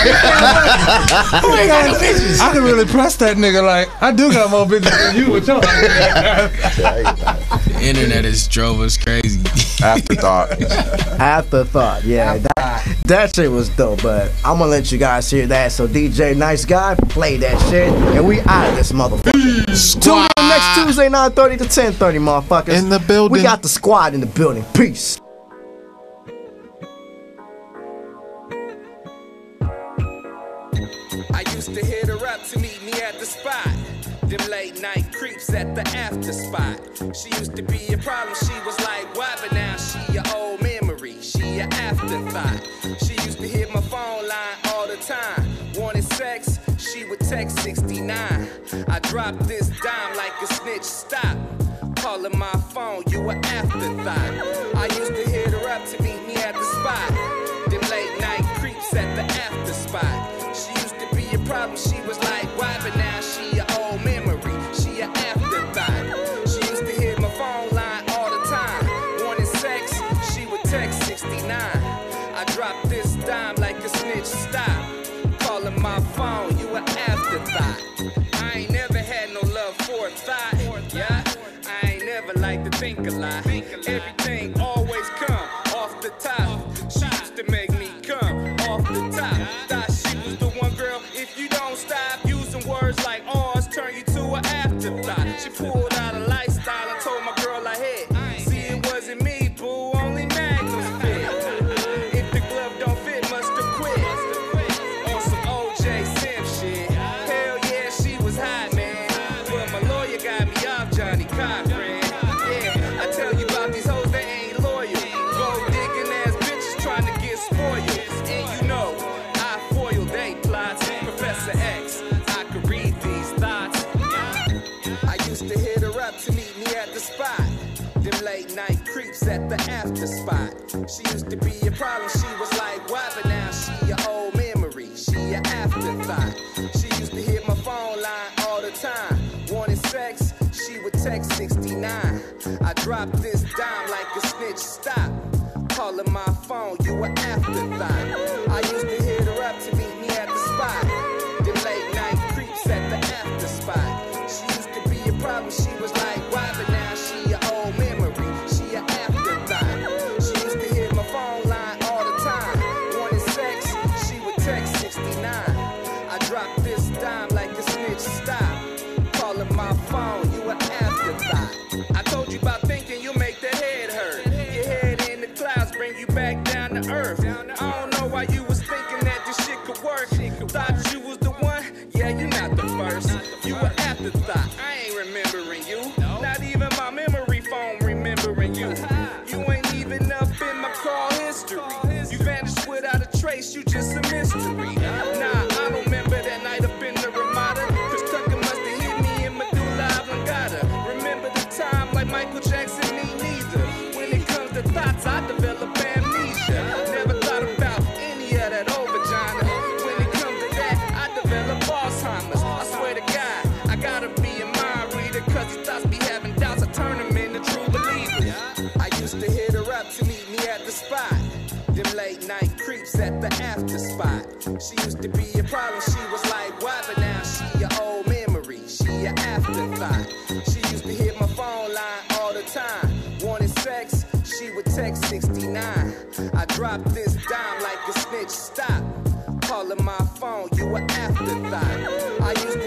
I can really press that nigga like I do got more bitches than you with your. The internet has drove us crazy. Afterthought, yeah. That shit was dope, but I'm gonna let you guys hear that. So DJ Nice Guy, play that shit, and we out of this motherfucker. Tune in next Tuesday, 9:30 to 10:30, motherfuckers. In the building. We got the squad in the building. Peace. I used to hit her up to meet me at the spot. Them late night creeps at the after spot. She used to be a problem, she was like, why? But now she an old memory, she an afterthought. She used to hit my phone line all the time. Wanted sex, she would text 69. I dropped this dime like a snitch, stop. Calling my phone, you an afterthought. I used to hit her up to meet me at the spot. Them late night creeps at the after spot. She used to be a problem, she was like, why? But now she an old memory, she an afterthought. She used to hit my phone line all the time. Wanted sex, she would text 69. I dropped this dime like a snitch, stop. Calling my phone, you an afterthought. I ain't never had no love for a thought, yeah. I ain't never liked to think a lot. Everything always come off the top. She used to make me come off the top. Thought she was the one girl. If you don't stop using words like ours, turn you to an afterthought. She pulled out a lifestyle and told my girl ahead. See, it wasn't me, boo, only Magnus fit. If the glove don't fit, must have quit. On some OJ Sim shit. Hell yeah, she was hot, man. But my lawyer got me off Johnny Cochran. Yeah, I tell you about these hoes, they ain't loyal. Gold digging ass bitches trying to get spoiled. And you know, I foil they plots. Professor X, I could read these thoughts. I used to hit her up to meet me at the spot. Them late night creeps at the after spot. She used to be a problem, she was like, why? But now she an old memory, she an afterthought. She used to hit my phone line all the time. Wanted sex, she would text 69. I dropped this dime like a snitch, stop. Calling my phone, you an afterthought. I used to hit her up to meet me at the spot. Them late night creeps at the after spot. She used to be a problem, she was like, why? But now she an old memory, she an afterthought. She used to hit my phone line all the time. Wanted sex, she would text 69. I dropped this dime like a snitch, stop. Calling my phone, you an afterthought. I told you about thinking you'll make that head hurt. Your head in the clouds, bring you back down to earth. I don't know why you was thinking that this shit could work. Thought you was the one, yeah, you not the first. You an afterthought, I ain't remembering you. Not even my memory phone remembering you. You ain't even up in my call history. You vanished without a trace, you just a mystery. Nah, I don't remember that night up in the Ramada. Chris Tucker must have hit me in Medulla Oblongata. Remember the time like Michael Jackson, me neither. When it comes to thoughts, I develop amnesia. Never thought about any of that old vagina. When it comes to that, I develop Alzheimer's. I swear to God, I gotta be a mind reader. Cause these thoughts be having doubts, I turn them into true believers. I used to hit her up to meet me at the spot. Them late night creeps at the after spot. She used to be a problem, she was like, why? But now she an old memory, she an afterthought. She used to hit my phone line all the time. Wanted sex, she would text 69. I dropped this dime like a snitch, stop. Calling my phone, you an afterthought. I used to